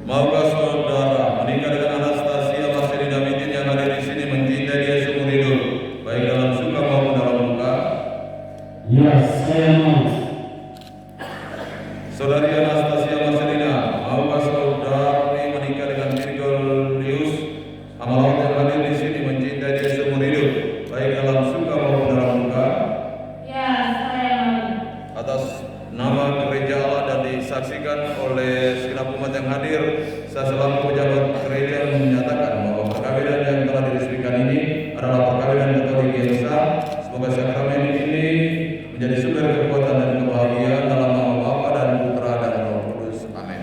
maukah saudara menikah dengan Anastasia Marcelina Midin yang hadir di sini mencintai dia seumur hidup, baik dalam suka maupun dalam duka? Ya, saya mau. Saudari Anastasia Marcelina, maukah saudari menikah dengan Virgolius Amlau yang hadir di sini mencintai dia seumur hidup, baik dalam suka maupun dalam duka? Ya, saya mau. Atas nama gereja Allah dan disaksikan oleh segenap umat yang hadir, saya selaku pejabat gereja menyatakan bahwa perkawinan yang telah diresmikan ini adalah perkawinan Katolik yang sah. Semoga sakramen ini menjadi sumber kekuatan dan kebahagiaan dalam nama Bapa dan Putra dan Roh Kudus. Amin.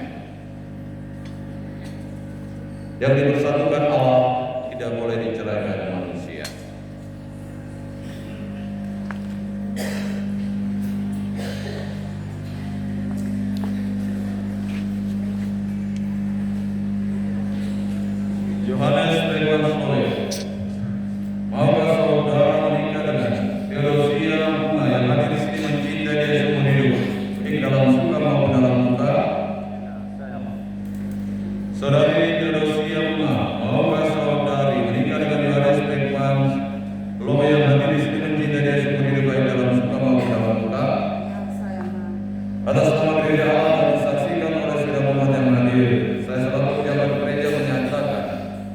Yang dipersatukan Allah tidak boleh diceraikan manusia. Yohanes Rekuan Soler, maukah saudara menikah dengan Theodosia Bunga yang hadir di sini mencintai dia seumur hidup, baik dalam suka maupun dalam duka? Saudari Theodosia Bunga, maukah saudari menikah dengan Yohanes Rekuan Soler yang hadir di sini mencintai dia seumur hidup, baik dalam suka maupun dalam duka? Atas nama gereja Allah dan disaksikan oleh segenap umat yang hadir, saya selaku pejabat gereja menyatakan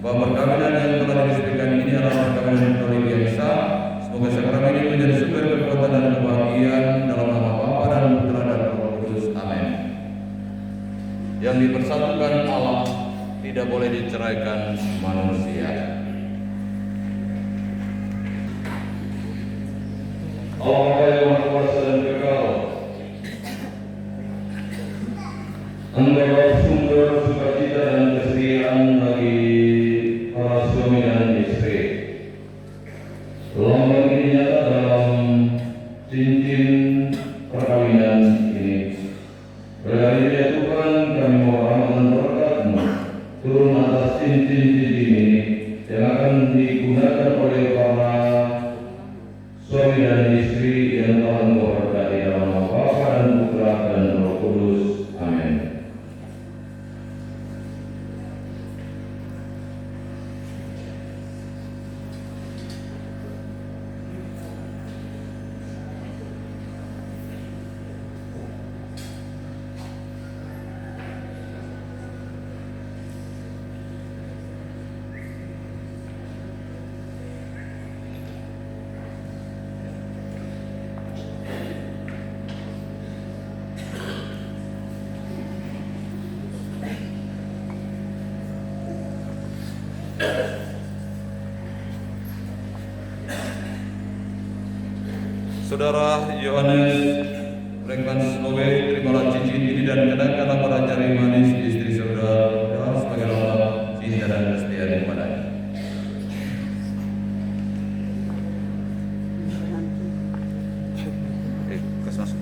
bahwa perkawinan yang telah diresmikan ini adalah perkawinan Katolik yang sah. Semoga sakramen ini menjadi sumber kekuatan dan kebahagiaan dalam nama Bapa dan Putra dan Roh Kudus. Amin. Yang dipersatukan Allah tidak boleh diceraikan manusia. Allah yang Maha Kuasa dan Kekal, Engkau sumber sukacita dan kesetiaan bagi para suami dan istri. Lambang ini nyata dalam cincin perkawinan ini. Berkali ya Tuhan, kami mohon berkat-Mu turun atas cincin-cincin ini yang akan digunakan oleh para suami dan istri yang telah Engkau berkati dalam nama Bapa dan Putra dan Roh Kudus. Amin. Saudara Yohanes Rekuan Soler, terimalah cincin ini dan kenakanlah pada jari manis istri saudara sebagai lambang cinta dan kesetiaan kepadanya. Kas masuk.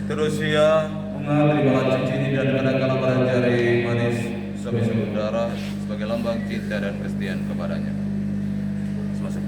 Theodosia Bunga, terimalah cincin ini dan kenakanlah pada jari manis suami saudara sebagai lambang cinta dan kesetiaan kepadanya. Masuk.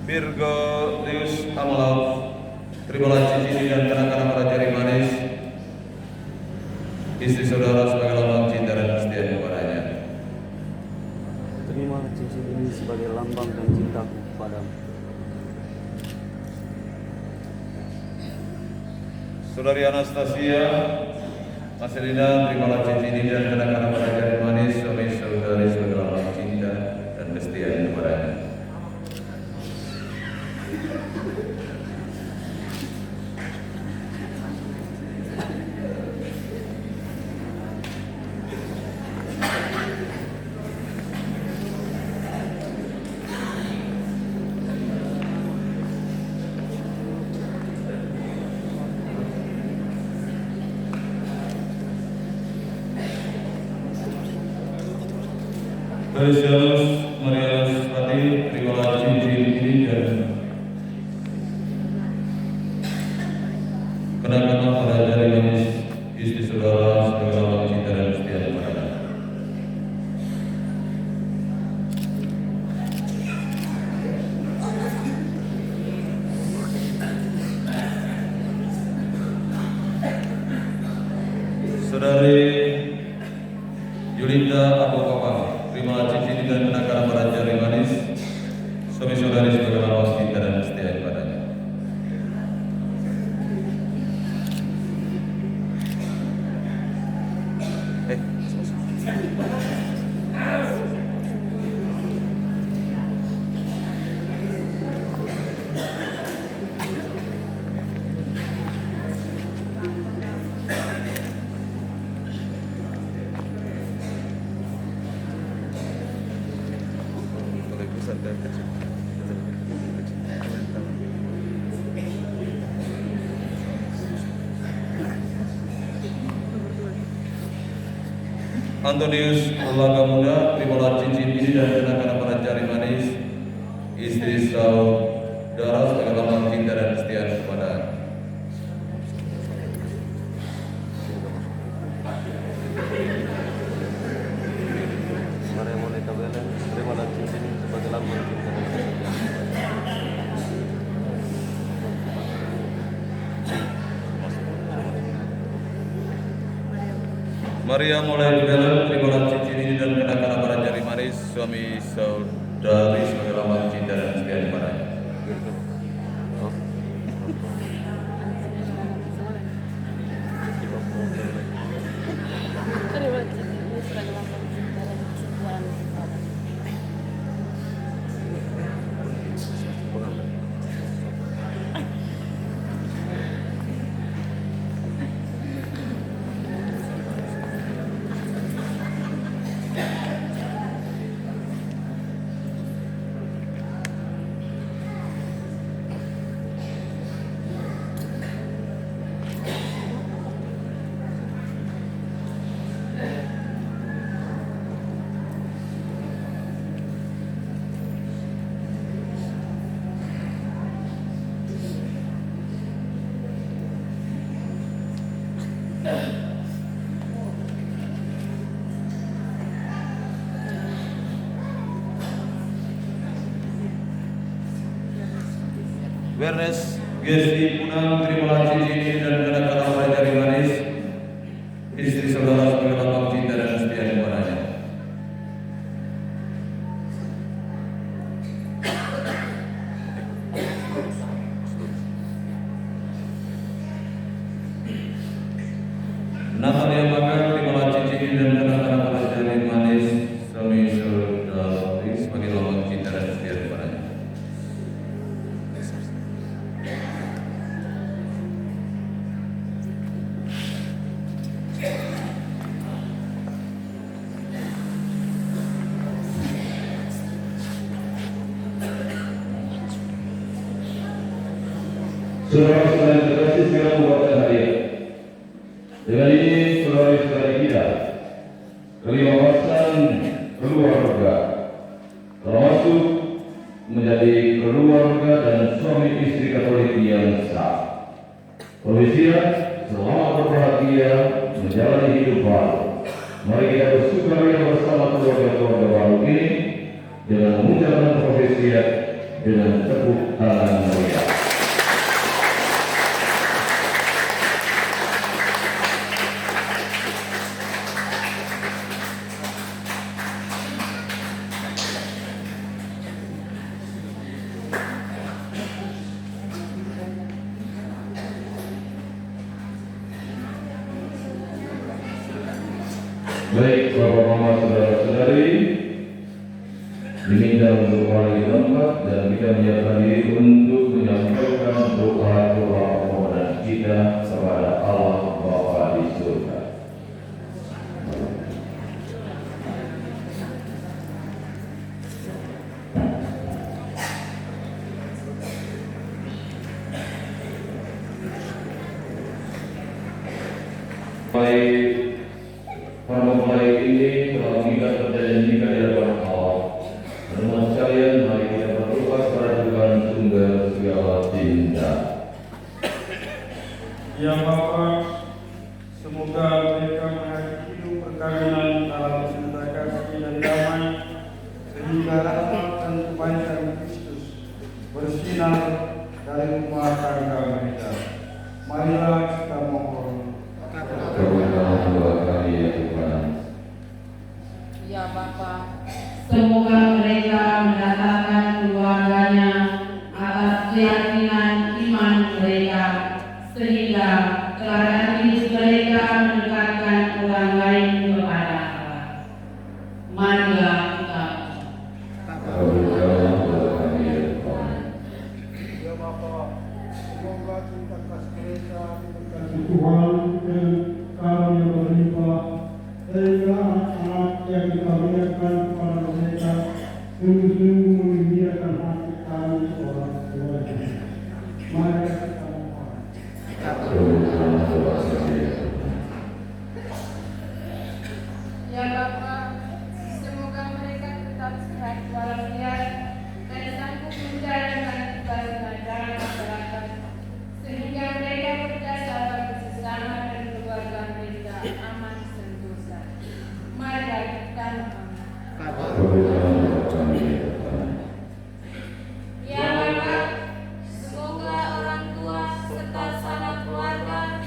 Virgolius Amlau, terimalah cincin ini dan kenakanlah pada jari manis istri saudara sebagai lambang cinta dan kesetiaan kepadanya. Terima cincin ini sebagai lambang dan cintaku kepadamu. Saudari Anastasia, Mas Elina, terimalah cincin ini dan kenakan pada jari manis suami saudari sebagai lambang cinta dan kesetiaan kepadanya. Terus Maria Sati, terimalah cincin ini dan kenakan pada jari manis istri saudara sebagai lambang cinta dan setia kepadanya. Saudari Yulinda Abokapang, terimalah cincin ini dan kenakan pada jari manis suami saudari sebagai lambang cinta dan setia kepadanya. Antonius Ulaga Muda, terimalah cincin ini dan kenakan pada jari manis istri saudara sebagai lambang cinta dan kesetiaan kepadanya. Maria Monica Belen, terimalah cincin ini sebagai lambang cinta dan kesetiaan. Maria mulai Belen, terimalah cincin ini dan kenakan pada jari manis suami saudari sebagai lambang cinta dan kesetiaan kepadanya. Bernes Gesti Punang, terimalah cincin ini dan kenakan pada jari manis istri saudara sebagai lambang cinta dan setia kepadanya. Natalia Bakar, terimalah cincin ini dan kenakan pada jari manis suami saudari sebagai lambang cinta dan setia kepadanya. Saudara-saudara yang terkasih segera membuatkan hadiah. Dengan ini saudara-saudara kita kelima pasang keluarga telah masuk menjadi keluarga dan suami istri Katolik yang sah. Permisian, selamat berbahagia menjalani hidup baru. Mari kita bersukaria bersama keluarga-keluarga baru ini dengan mengucapkan permisian dengan tepuk tangan meriah. Baik, Bapak Mama Saudara-saudari, diminta untuk kembali ke tempat dan kita menyatakan diri untuk menyampaikan doa-doa permohonan kita kepada Allah Bapa di surga. Baik, para mempelai ini telah mengikat perjanjian nikah di hadapan Allah. Teman sekalian, mari kita berdoa kepada Tuhan sumber segala cinta. Ya Bapa, semoga mereka menghadiri hidup perkawinan dalam cinta kasih dan damai, sehingga rahmat dan kebaikan Kristus bersinar dari rumah tangga mereka. Marilah kita mohon. Kabulkanlah doa kami ya Tuhan. Ya Bapa, semoga mereka mendatangkan keluarganya atas keyakinan iman mereka, sehingga teladan hidup mereka mendekatkan orang lain kepada Allah. Marilah kita Kabulkanlah doa kami ya Tuhan. Ya Bapa, semoga cinta kasih mereka diberkati Tuhan dan karunia berlimpah, sehingga anak-anak yang dikaruniakan kepada mereka sungguh-sungguh menggembirakan hati kami orang tuanya. Mari kita mohon. Kabulkanlah doa kami ya Tuhan. Ya Bapa, semoga mereka tetap sehat walafiat dan sanggup menjalankan tugasnya dalam masyarakat, sehingga mereka berdasar bersama dan keluarga mereka aman sentosa. Mari kita mohon. Kabulkanlah doa kami ya Tuhan. Ya Bapa, semoga orang tua serta sanak keluarga,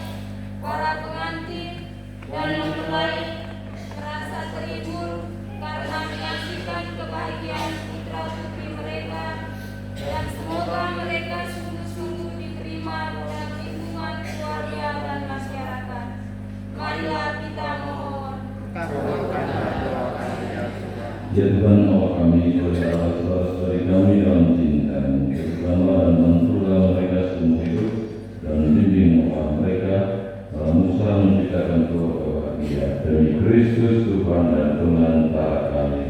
para pengantin dan mempelai merasa terhibur karena menyaksikan kebahagiaan putra putri mereka, dan semoga mereka sungguh-sungguh diterima dalam lingkungan keluarga dan masyarakat. Marilah kita mohon. Ya Tuhan Allah kami, oleh Allah saudara-saudari kami dalam cinta-Mu, berkelanlah dan bantulah mereka semua hidup dan bimbing mereka dalam usaha menciptakan keluarga bahagia demi Kristus Tuhan dan pengantara kami.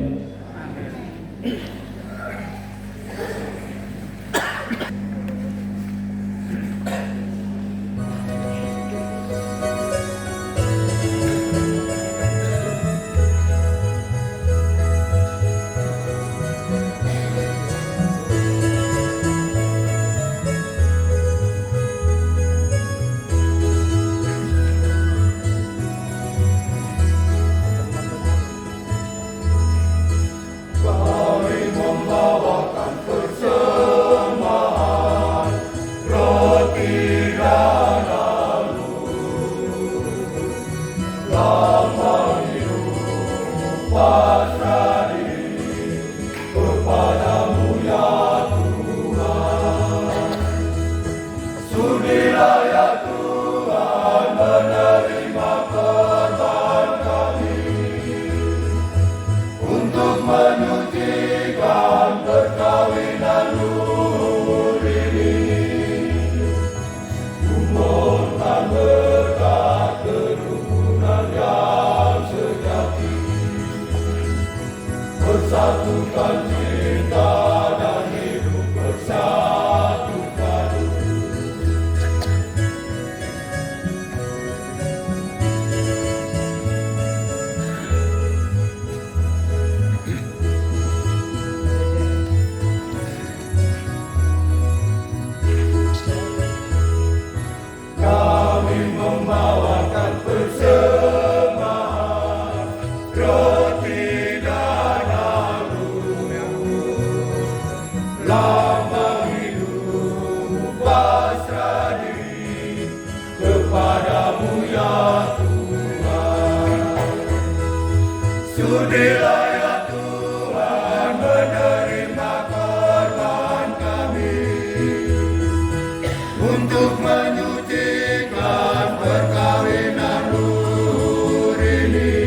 Menyucikan perkawinan luhur ini.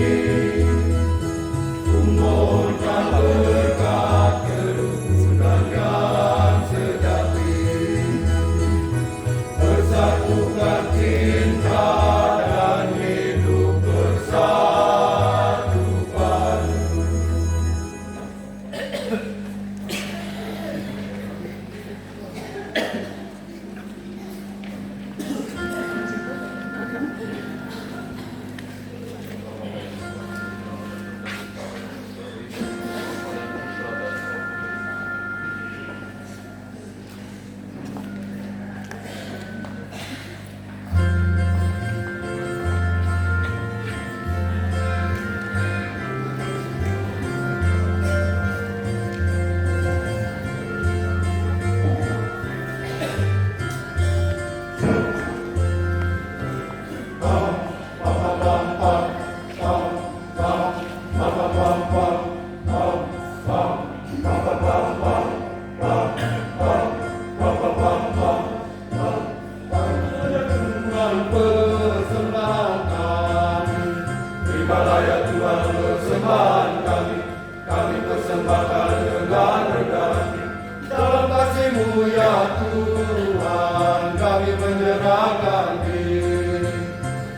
kasih-Mu ya Tuhan, kami menyerahkan diri,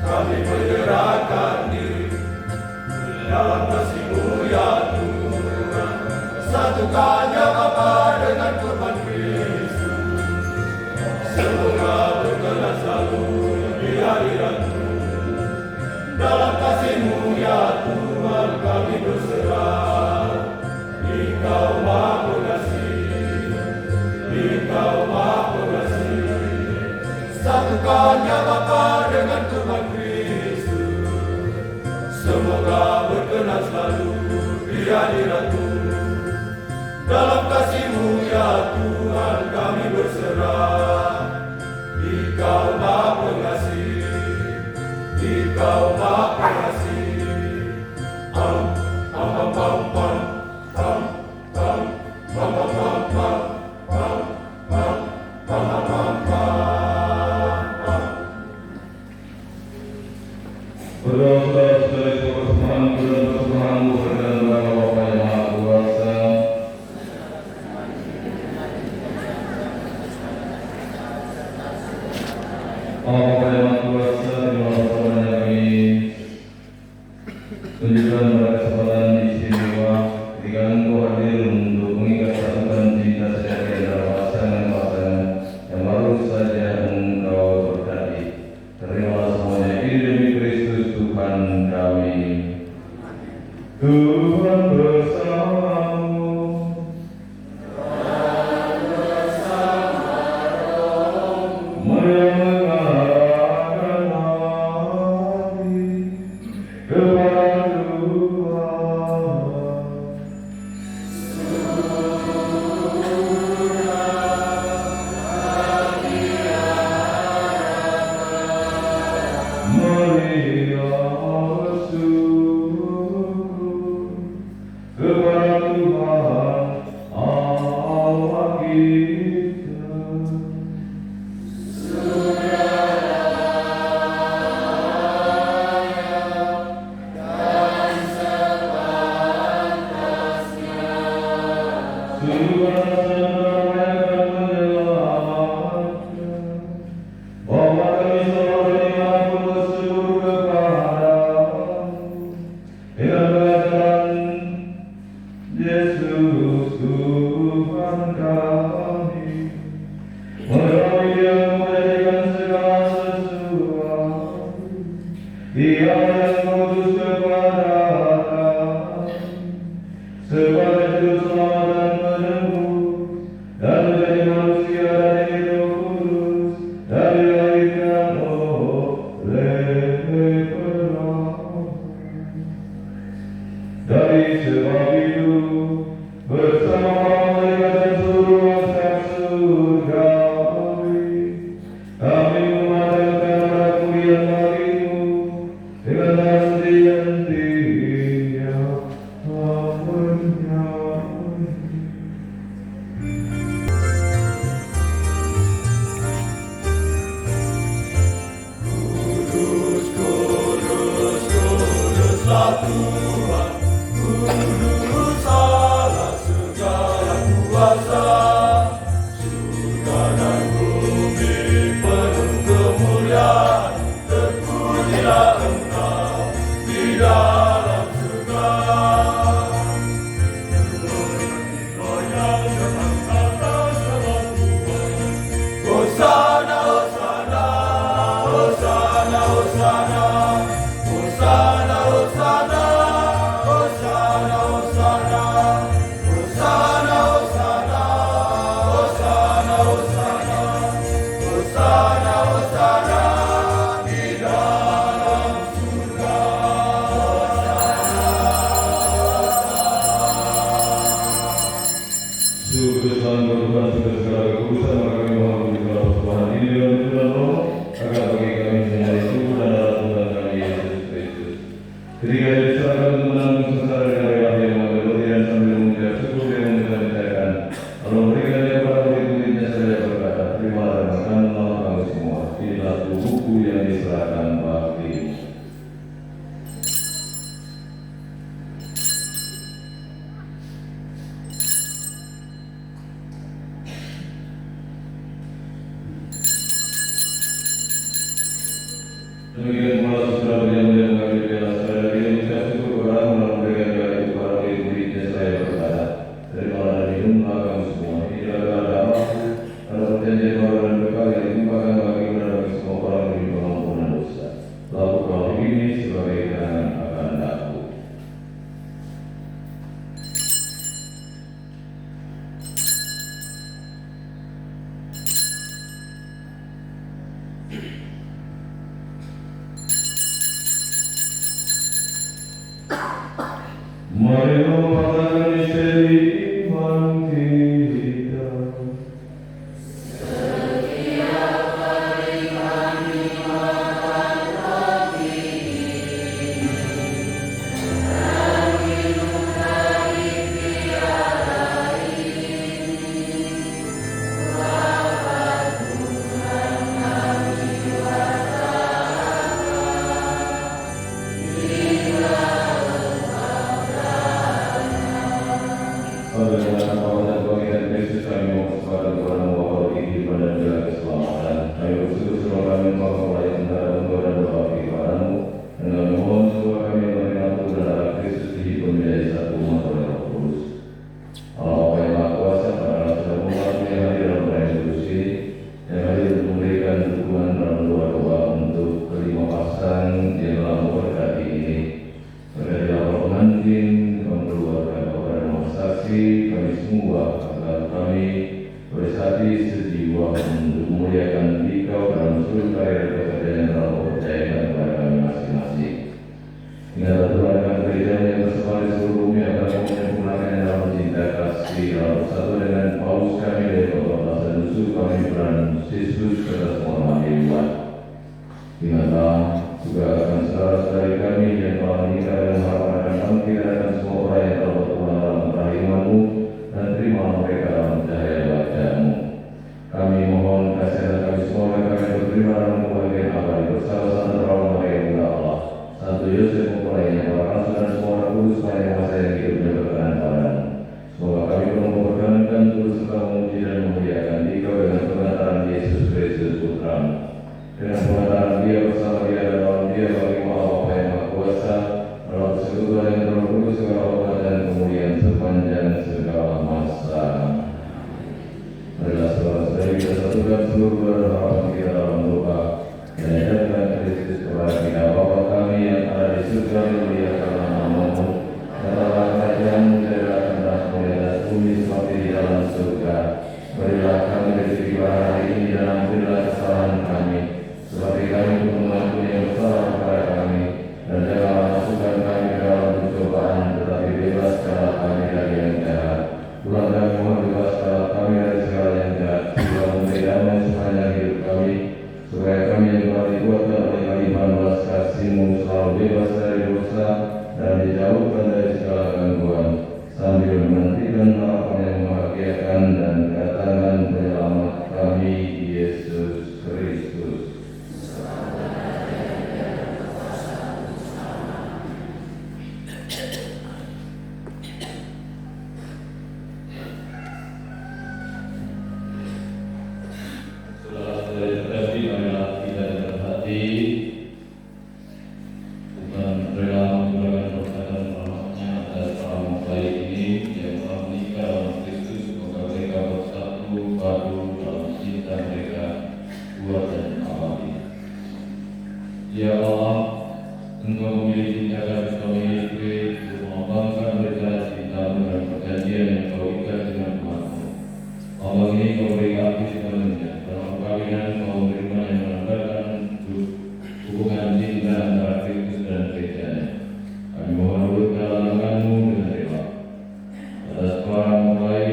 kami menyerahkan diri dalam kasih-Mu ya Tuhan. Satukannya Bapa dengan kurban Kristus, semoga berkenan selalu di hadirat dalam kasih-Mu ya Tuhan kami berserah. Engkau Maha Pengasih, Engkau Maha Pengasih. Satukannya Bapa dengan kurban Kristus, semoga berkenan selalu di hadirat-Mu. Dalam kasih-Mu ya Tuhan kami berserah. Engkau Maha Pengasih, Engkau Maha Pengasih. Tunjukkan pada kesempatan istimewa ketika Engkau hadir untuk mengikat satukan cinta sejati antara pasangan-pasangan yang baru saja Engkau berkati. Terimalah semuanya ini demi Kristus Tuhan kami. Tuhan bersamamu. Yesus Tuhan kami, melalui Dia menjadikan segala sesuatu, Dia yang mengutus kepada kami, sebagai juru selamat dan penebus, dan menjadi manusia dari Hidup Kudus, dari lahirkan oleh Bapa. Dari sebab itu, bersama malaikat dan seluruh bangsa surgawi, kami memanjatkan pada kemuliaan bagimu dengan henti-hentinya menyanyi. Kudus, kudus, kuduslah Tuhan, kudus Allah segala kuasa, surga dan bumi penuh kemuliaan, terpujilah Engkau di dalam surga. Goyang dengan kata selamat Tuhan, Hosana, Hosana, Hosana, Hosana, Hosana, Hosana. Hosana, Hosana, Hosana, Hosana, Hosana, Hosana, Hosana, Hosana di dalam surga. Sungguh selalu Tuhan sudah segala kekudusan, maka kami mohon beri segala persembahan ini dalam Tuhan Roh, agar bagi kami semua itu dan dalam Tuhan kami Yesus Kristus. Ketika diserahkan untuk menanggung sengsara dengan rela yang mengerti dan sambil mengucap syukur yang mengucapkan, lalu memberikannya kepada murid-muridnya seraya berkata, terimalah dan makanlah kamu semua, inilah tubuhku yang diserahkan bagimu. Demikian pula sesudah beliau mengambil piala saudara dia mengucap syukur kepada Allah memberikan piala itu kepada murid-muridnya saya berkata, terimalah dan minumlah kamu semua. Ini adalah darahku, adalah perjanjian baru dan berkah yang ditimpakan bagi bagi semua orang demi pengampunan dosa. Lakukanlah ini sebagai kenangan akan aku. Mari memandang misteri iman kita. Kami semua agar kami bersatu sejiwa untuk memuliakan Dikau dalam seluruh karya pekerjaan yang telah percayakan kepada kami masing-masing. Ingatlah Tuhan akan gereja yang tersebar di seluruh bumi agar kau menyempurnakannya dalam cinta kasih dalam bersatu dengan Paulus kami dari Bapak dan musuh kami Yesus kepada semua umat Tuhan. Ingatlah juga akan saudara-saudari kami yang telah menikah dan mengharapkan akan bangkit dan semua orang yang telah berpulang dalam kerahimanmu dan terimalah mereka dalam cahaya wajah-Mu. Kami mohon kasihan kami semua agar kami berterima dalam kebahagiaan abadi bersama-sama terlalu mereka kepada Allah. Santo Yosef mempelainya, para rasul dan semua orang kudus sepanjang masa yang hidupnya berkenan padamu. Semoga kami penuh memperkenankan terus serta memuji dan memuliakan Dikau dengan pengantaran Yesus Kristus Putra-Mu. Dengan pengantaran Dia bersama Dia dan dalam Dia bagi Allah Bapa yang Maha Kuasa, dalam persekutuan yang Roh Kudus segala hormat dan kemuliaan sepanjang segala masa. Marilah saudara-saudari kita satukan seluruh harapan kita dalam doa dan hadiratkan Kristus kepada kita. Bapa kami yang ada di surga, dimuliakanlah nama-Mu. Datanglah kerajaan-Mu, jadilah kehendak-Mu di atas bumi seperti di dalam surga. Berilah kami rezeki hari ini dan ampunilah kesalahan kami, seperti kami pun mengampuni yang bersalah kepada kami, dan janganlah masukkan kami ke dalam pencobaan, tetapi bebaskanlah kami dari yang jahat. Tuhan kami mohon bebaskanlah kami dari segala yang jahat, sehingga memberi damai sepanjang hidup kami, supaya kami yang telah dikuatkan oleh kalimat belas kasih-Mu selalu bebas dari dosa dan dijauhkan dari segala gangguan, sambil menantikan harapan yang membahagiakan dan kedatangan penyelamat kami, Yesus Kristus. Saudara-saudari terkasih, marilah kita berhati Tuhan rela memberikan perkataan rahmat-Nya atas para mempelai ini yang telah menikah dalam Kristus. Semoga mereka bersatu padu dalam cinta mereka kuat dan abadi. Ya Allah, Engkau memilih cinta kasih kami untuk mengembangkan berita cinta-Mu dan perjanjian yang Kau ikat dengan umat-Mu. Allah ini Kau beri arti sepenuhnya. Dalam perkawinan Kau menerima yang menandakan hubungan cinta antara Kristus dan gereja-Nya. Kami mohon urutkan langkah-Mu dengan rela. Atas para mempelai,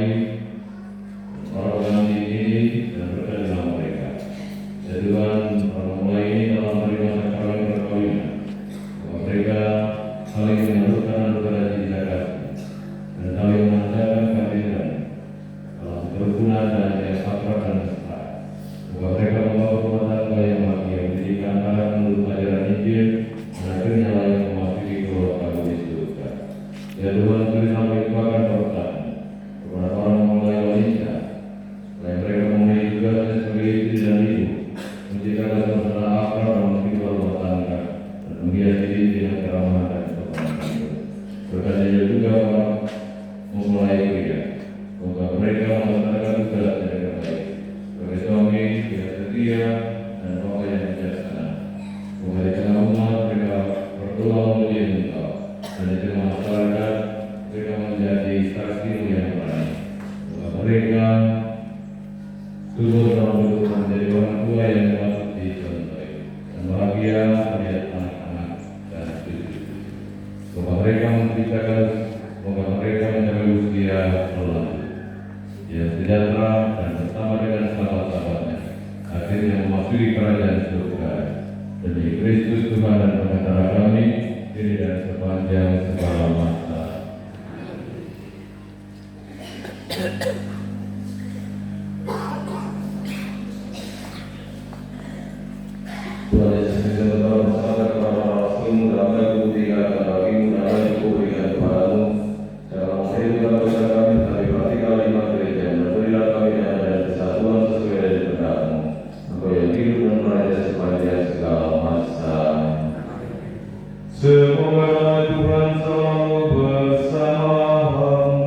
para pengantin ini dan berkah mereka. Ya Tuhan, para mempelai ini dalam menerima sakramen perkawinan, bahwa mereka saling menyalurkan kepada cinta kasih dan saling menandakan kehadiran dalam kerukunan dan yang akrab dan mesra. Semoga mereka membawa rumah tangga yang bahagia, menjadikan anak menurut ajaran Injil, dan akhirnya layak memasuki keluarga di surga. Ya Tuhan, berilah melimpahkan berkat-Mu kepada para mempelai wanita, supaya mereka memiliki tugasnya sebagai istri dan ibu, menciptakan suasana akrab dalam kehidupan rumah tangga Turut dalam menjadi orang tua yang patut dicontohi dan bahagia melihat anak-anak dan cucu. Semoga mereka menciptakan, semoga mereka mencapai usia berlanjut yang sejahtera dan bersama dengan sahabat-sahabatnya akhirnya memasuki kerajaan surga. Demi Kristus Tuhan dan Pengatara kami, kini dan sepanjang segala masa. Tuhan Yesus Kristus telah bersabda kepada para rasul-Mu dalam Aku berikan bagimu dan Aku berikan kepadamu. Jangan menghidupkan dosa kami, tetapi perhatikan iman gereja dan berilah kami damai dan kesatuan sesuai dengan kehendak-Mu. Engkau yang hidup dan meraja sepanjang segala masa. Semoga Tuhan selalu bersamamu.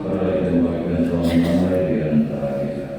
Mari kita bagikan salam damai di antara kita.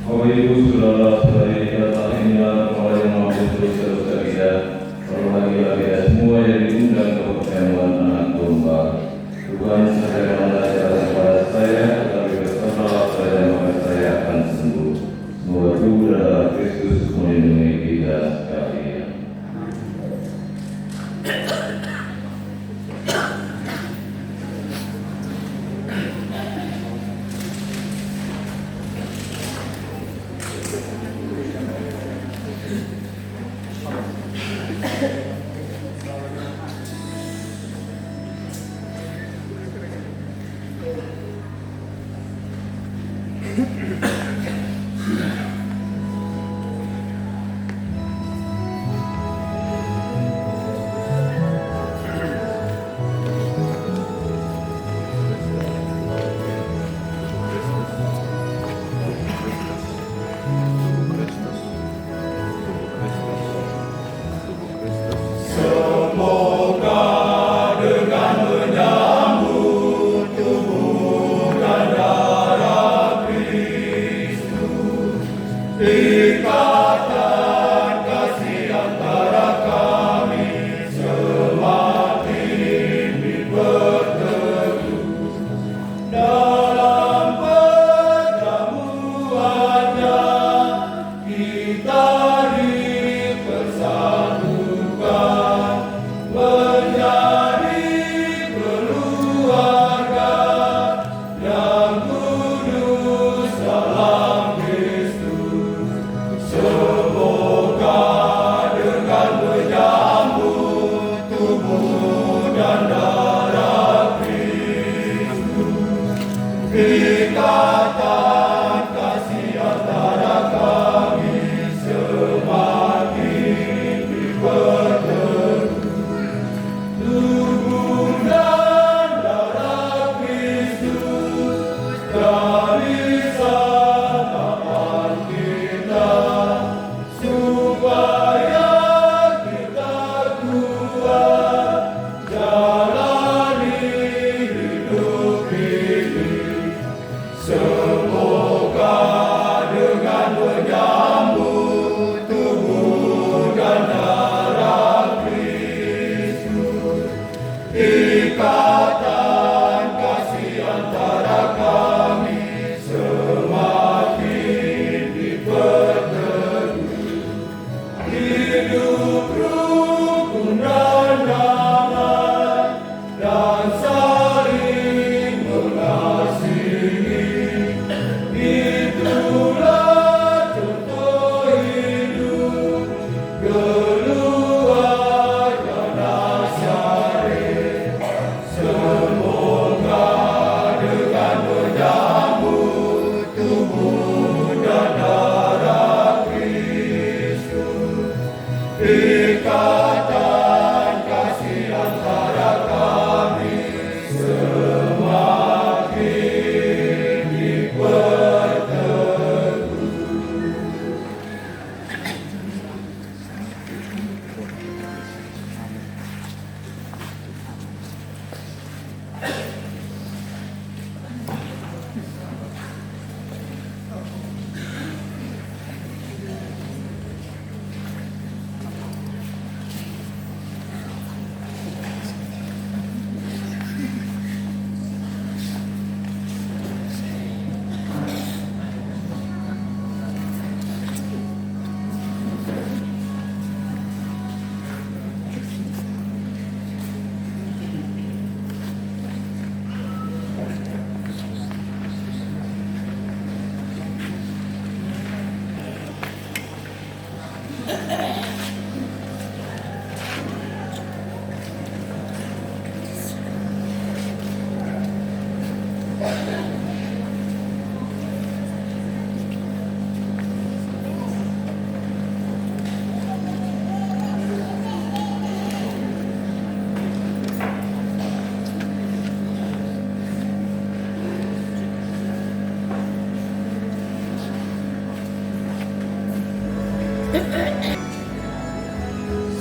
Bapak Ibu saudara saudari kita tahniah kepada yang mampu terus kita. Berbahagia kita semua yang diundang ke pertemuan anak domba. Tuhan saya mengajak kepada saya, tetapi bersertalah saya maka saya akan sembuh. Semoga Tuhan dan Kristus melindungi kita sekalian. Semoga dengan menyambut tubuh dan darah Kristus. Ikatan kasih antara kami semakin diperteguh. Tubuh dan darah Kristus dari sanaman kita, supaya kita kuat jalani hidup ini. Semoga dengan menyambut tubuh dan darah Kristus, ikatan kasih antara kami semakin diperteguh. Hidup rukun dan damai dan saling mengasihi, itulah contoh hidup keluarga Nazaret. Semoga dengan menyambut tubuh dan darah Kristus, ikatan kasih antara kami semakin diperteguh.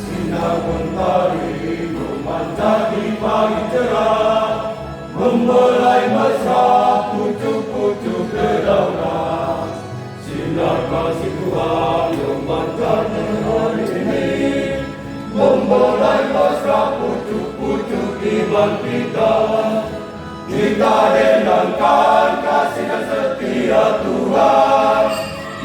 Sinar mentari memancar di pagi cerah, membelai mesra pucuk-pucuk dedaunan. Sinar kasih Tuhan memancar hari ini, membelai mesra pucuk-pucuk iman kita. Kita dendangkan kasih dan setia Tuhan,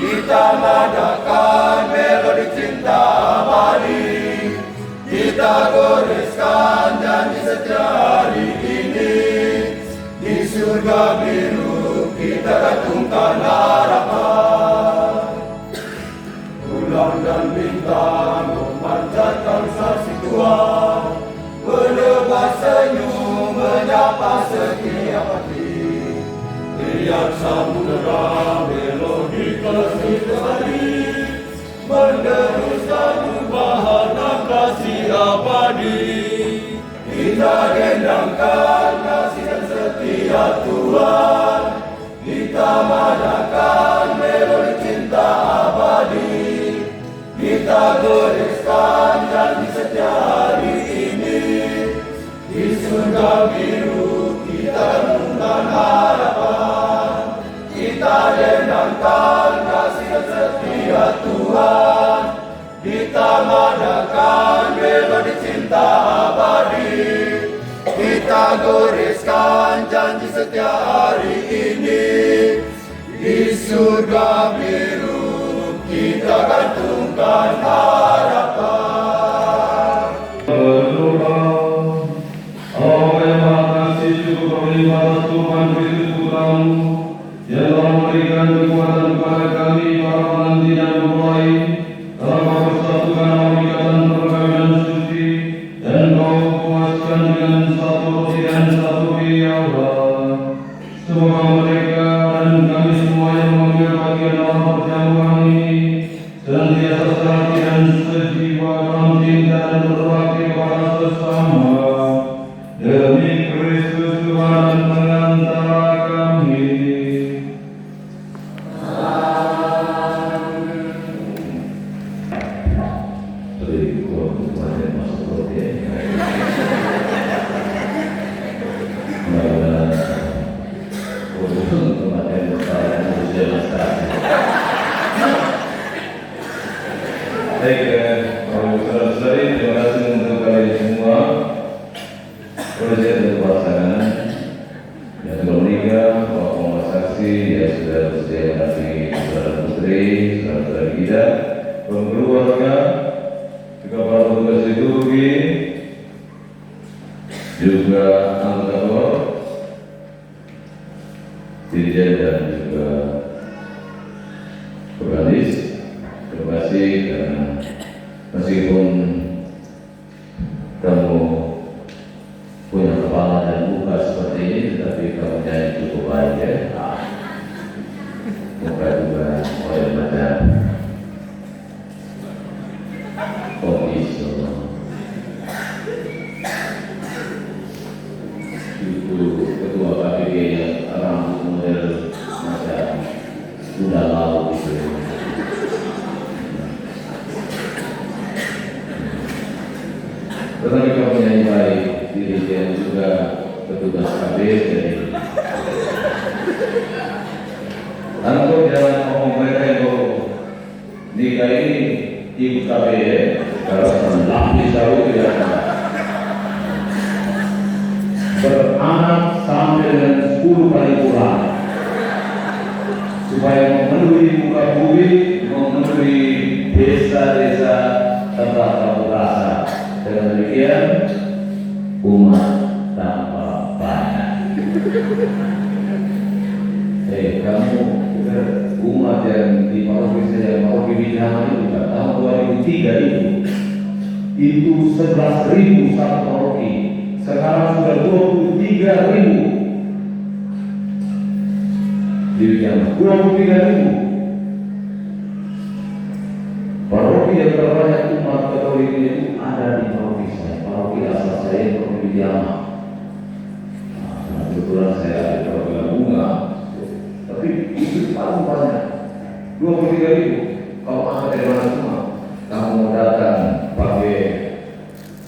kita madakan melodi cinta abadi, kita goreskan janji setia hari ini. Di surga biru kita gantungkan harapan, bulan dan bintang memancarkan saksi Tuhan, menebas senyum menyapa setiap hati. Lihat samudera melodi kasih Tuhan, meneruskan ubahan kasih abadi. Kita dendangkan kasih dan setia Tuhan, kita madakan melodi cinta abadi, kita goreskan janji setia hari ini. Di surga biru kita gantungkan harapan, kita dendangkan kasih dan setia Tuhan, kita madakan melodi cinta abadi, kita goreskan janji setia hari ini. Di surga biru kita gantungkan harapan. Berdoa, Allah yang Maha Kasih, cukup berlimpah Tuhan Kristus Putramu, yang telah memberikan kekuatan kepada kami para penanti dan mempelai, telah mempersatukan ikatan perkawinan suci, dan Kau puaskan dengan satu roti dan satu piala. Semoga mereka dan kami semua yang mengambil bagian dalam perjamuan ini senantiasa serati dan sejiwa dalam cinta dan berbakti kepada sesama demi Kristus Tuhan dan pengantara kami. Baik, saudara-saudari, terima kasih untuk kalian semua. Proses dan pelaksanaan yang sudah menikah, Bapak Muhammad Saksi, yang sudah bersedia mendampingi saudara putri, saudara-saudari kita, keluarga, juga para petugas liturgi, juga anggota KOR, dirjen dan juga organis. Terima kasih karena meskipun kamu punya kepala dan muka seperti ini, tetapi kamu nyanyi cukup baik ya. Muka juga oleh macam iso. Itu ketua KPG yang rambut model macam kuda laut itu. Tetapi kamu nyanyi baik, dirjen juga petugas KB jadi anggap jangan ngomong mereka yang baru nikah ini ibu KB ya, kalau lapis tahu tidak beranak sampai dengan 10 kali pulang supaya memenuhi muka bumi, memenuhi desa-desa tempat kamu rasa. Dengan demikian umat tanpa banyak. Kamu umat yang di paroki saya, paroki Binaan itu tahun 2003 itu 11.000 satu paroki. Sekarang sudah 23.000. Demikian 23.000. Paroki yang terbanyak umat Katolik itu ada di paroki saya. Paroki asal saya paroki Binaan. Nah, kebetulan saya ada di paroki Bunga, tapi itu paling banyak 23.000. Kalau anda dari mana semua, kamu mau datang pakai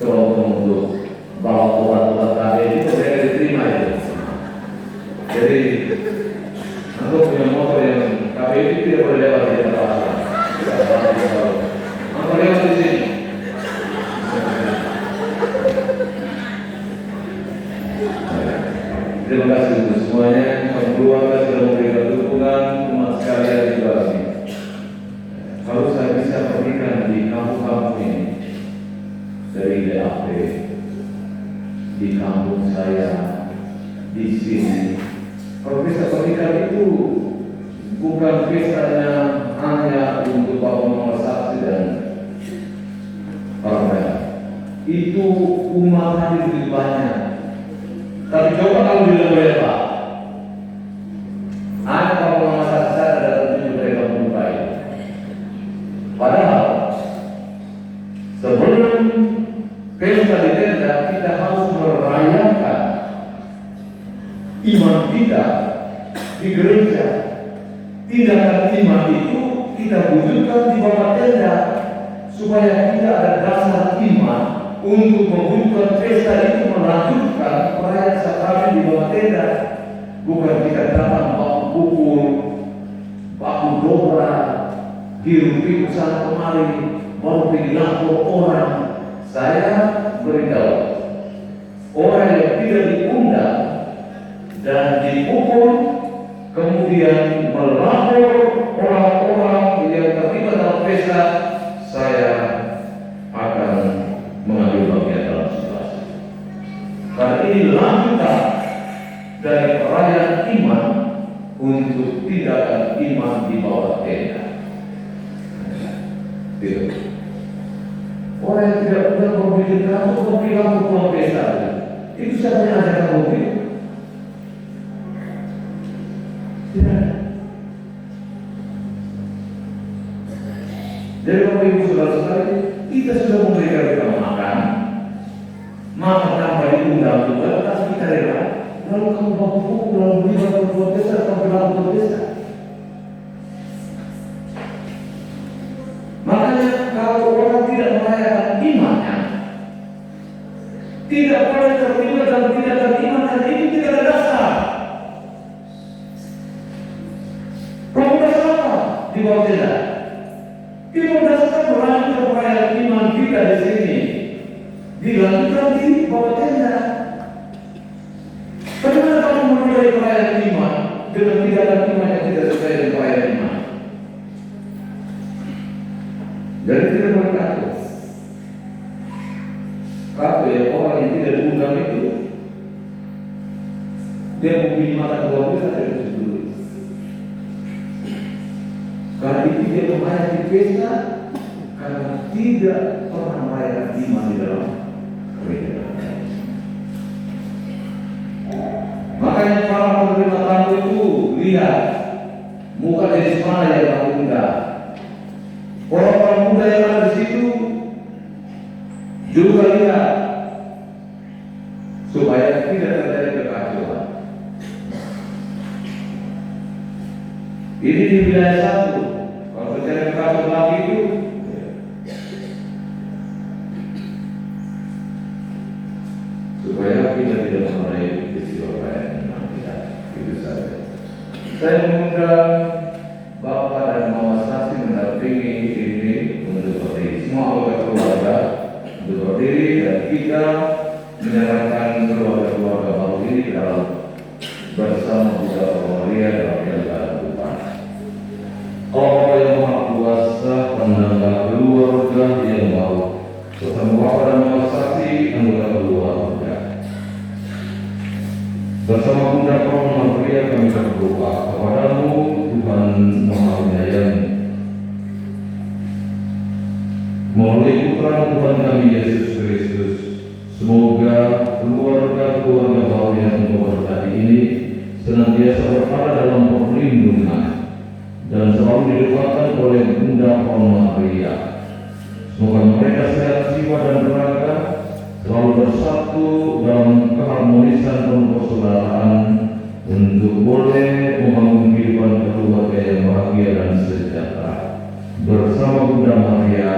kelompok untuk bawa obat-obat KB itu saya diterima itu. Jadi, anda punya motor yang KB itu tidak boleh lewat di tempat. Apa lewat di sini? Terima kasih untuk semuanya. Keluarga sudah memberikan dukungan, umat sekalian juga sih. Kalau saya bisa berikan di kampung-kampung ini dari DAP, di kampung saya, di sini, kalau bisa berikan itu bukan pestanya hanya untuk Bapak Muhammad Saksi dan para itu umat hadir lebih banyak. Tapi coba kalau tidak boleh Pak, hanya Bapak Muhammad Saksi ada 7 mereka memulai. Padahal sebelum pesta di tenda kita harus merayakan iman kita di gereja. Tindakan iman itu kita wujudkan di bawah tenda supaya kita ada dasar iman untuk mewujudkan pesta itu, melanjutkan perayaan sakramen di bawah tenda. Bukan kita datang baku pukul, baku dobrak, hirup sana kemari, baru pergi lapor orang. Saya beritahu, orang yang tidak diundang dan dipukul, kemudian melapor orang-orang yang terlibat dalam pesta, saya akan mengambil bagian dalam situasi. Karena ini lanjutan dari perayaan iman untuk tindakan iman di bawah tenda. Orang yang tidak pernah berpikir kamu pulang pesta, itu siapa yang ajarkan mobil? Tidak ada. Jadi Bapak Ibu Saudara sekalian, kita sudah memberikan mereka makan tanpa diundang juga, tapi kita rela. Lalu kamu bawa buku, lalu beli buat desa, kamu bilang buat desa. Makanya kalau orang tidak merayakan imannya, tidak boleh terlibat dalam tindakan iman, dan ini tidak ada dasar. Kamu dasar apa di bawah tenda? Kita berdasarkan melanjutkan perayaan iman kita di sini, dilanjutkan di bawah tenda. Bagaimana kamu menilai perayaan iman dengan tindakan iman yang tidak sesuai dengan perayaan iman? Jadi tidak boleh takut. Kalau ya orang yang tidak diundang itu, dia mempunyai mata dua bisa dari dulu. Karena itu dia merayakan pesta karena tidak pernah merayakan iman di dalam gereja. Makanya para penerima tamu itu lihat muka dari mana yang kamu undang. Orang-orang muda yang ada di situ juga lihat supaya tidak terjadi kekacauan. Ini di wilayah satu. Kalau terjadi kekacauan lagi itu, supaya kita tidak mengenai peristiwa lain yang tidak itu saja. Saya mengundang Bapak dan Mama Sasi mendampingi ini untuk berdiri. Semua anggota keluarga untuk berdiri dan kita menyerahkan keluarga-keluarga baru ini dalam bersama juga Maria dalam keadaan Tuhan. Allah yang Maha Kuasa menambah keluarga yang baru bersama Bapak dan Mama Sasi anggota keluarga. Bersama Bunda Maria kami berdoa kepadamu Tuhan Maha Penyayang. Melalui putra Tuhan kami Yesus Kristus, semoga keluarga-keluarga baru yang engkau berkati ini senantiasa berada dalam perlindungan dan selalu didekatkan oleh Bunda Maria. Semoga mereka sehat jiwa dan raga, selalu bersatu dalam keharmonisan dan persaudaraan untuk boleh membangun kehidupan keluarga yang bahagia dan sejahtera. Bersama Bunda Maria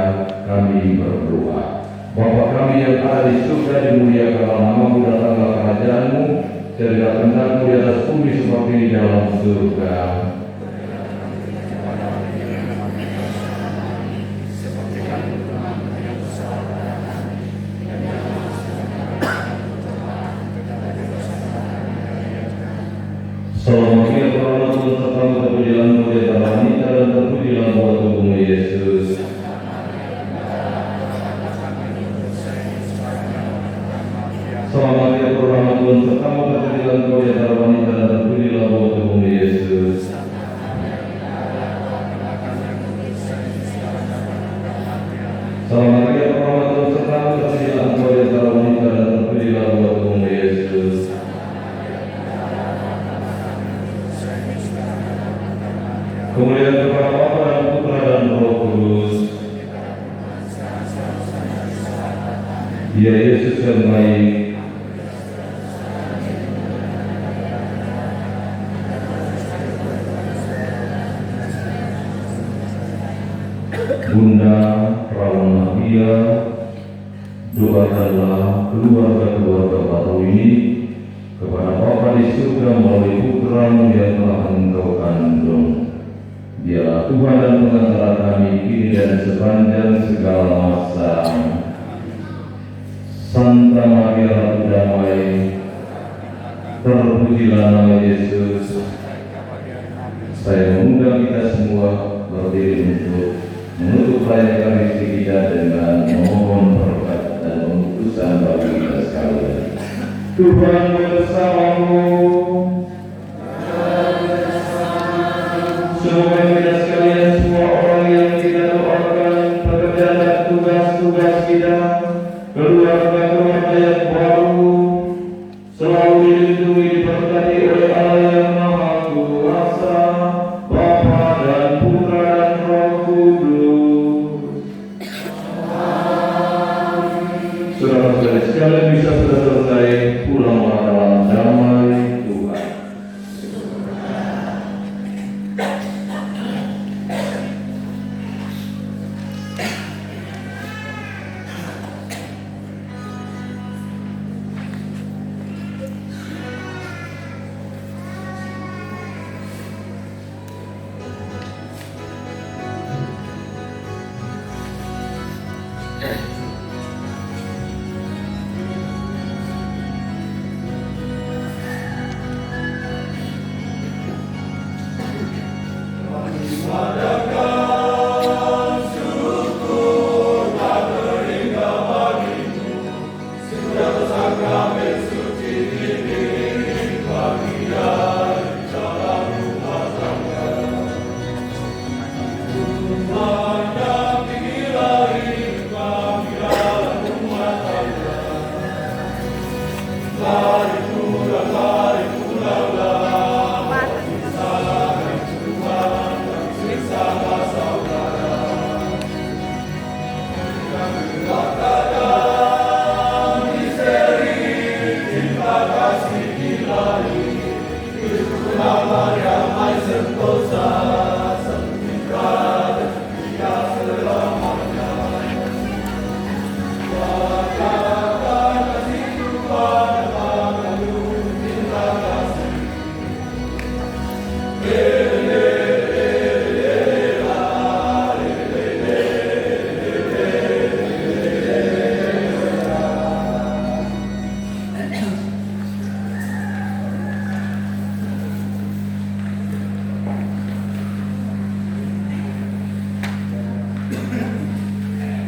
kami berdoa. Bapa kami yang ada di surga, dimuliakanlah namamu, datanglah kerajaanmu, jadilah kehendakmu di atas bumi seperti di dalam surga. Salam Maria, Tuhan sertamu, terpujilah engkau di antara wanita dan terpujilah buah tubuhmu Yesus. Salam Maria, Tuhan sertamu, terpujilah engkau di antara wanita dan terpujilah buah tubuhmu Yesus. Salam Maria, Tuhan sertamu, terpujilah engkau di antara wanita dan terpujilah buah tubuhmu Yesus. Kemuliaan kepada Bapa dan Putra dan Roh Kudus. Ya Yesus yang baik, Bunda Perawan Maria, doakanlah keluarga-keluarga baru ini kepada Bapa di surga melalui Putra-Mu yang telah Engkau kandung. Dialah Tuhan dan pengantara kami kini dan sepanjang segala masa. Santa Maria Ratu Damai, terpujilah nama Yesus. Saya mengundang kita semua berdiri untuk menutup pelayanan Ekaristi kita dengan memohon berkat dan pengutusan bagi kita sekalian. Tuhan bersamamu. Semoga kita sekalian, semua orang yang kita doakan, pekerjaan dan tugas-tugas kita, keluarga-keluarga yang baru, selalu dilindungi diberkati oleh Allah yang Maha Kuasa. damai sentosa.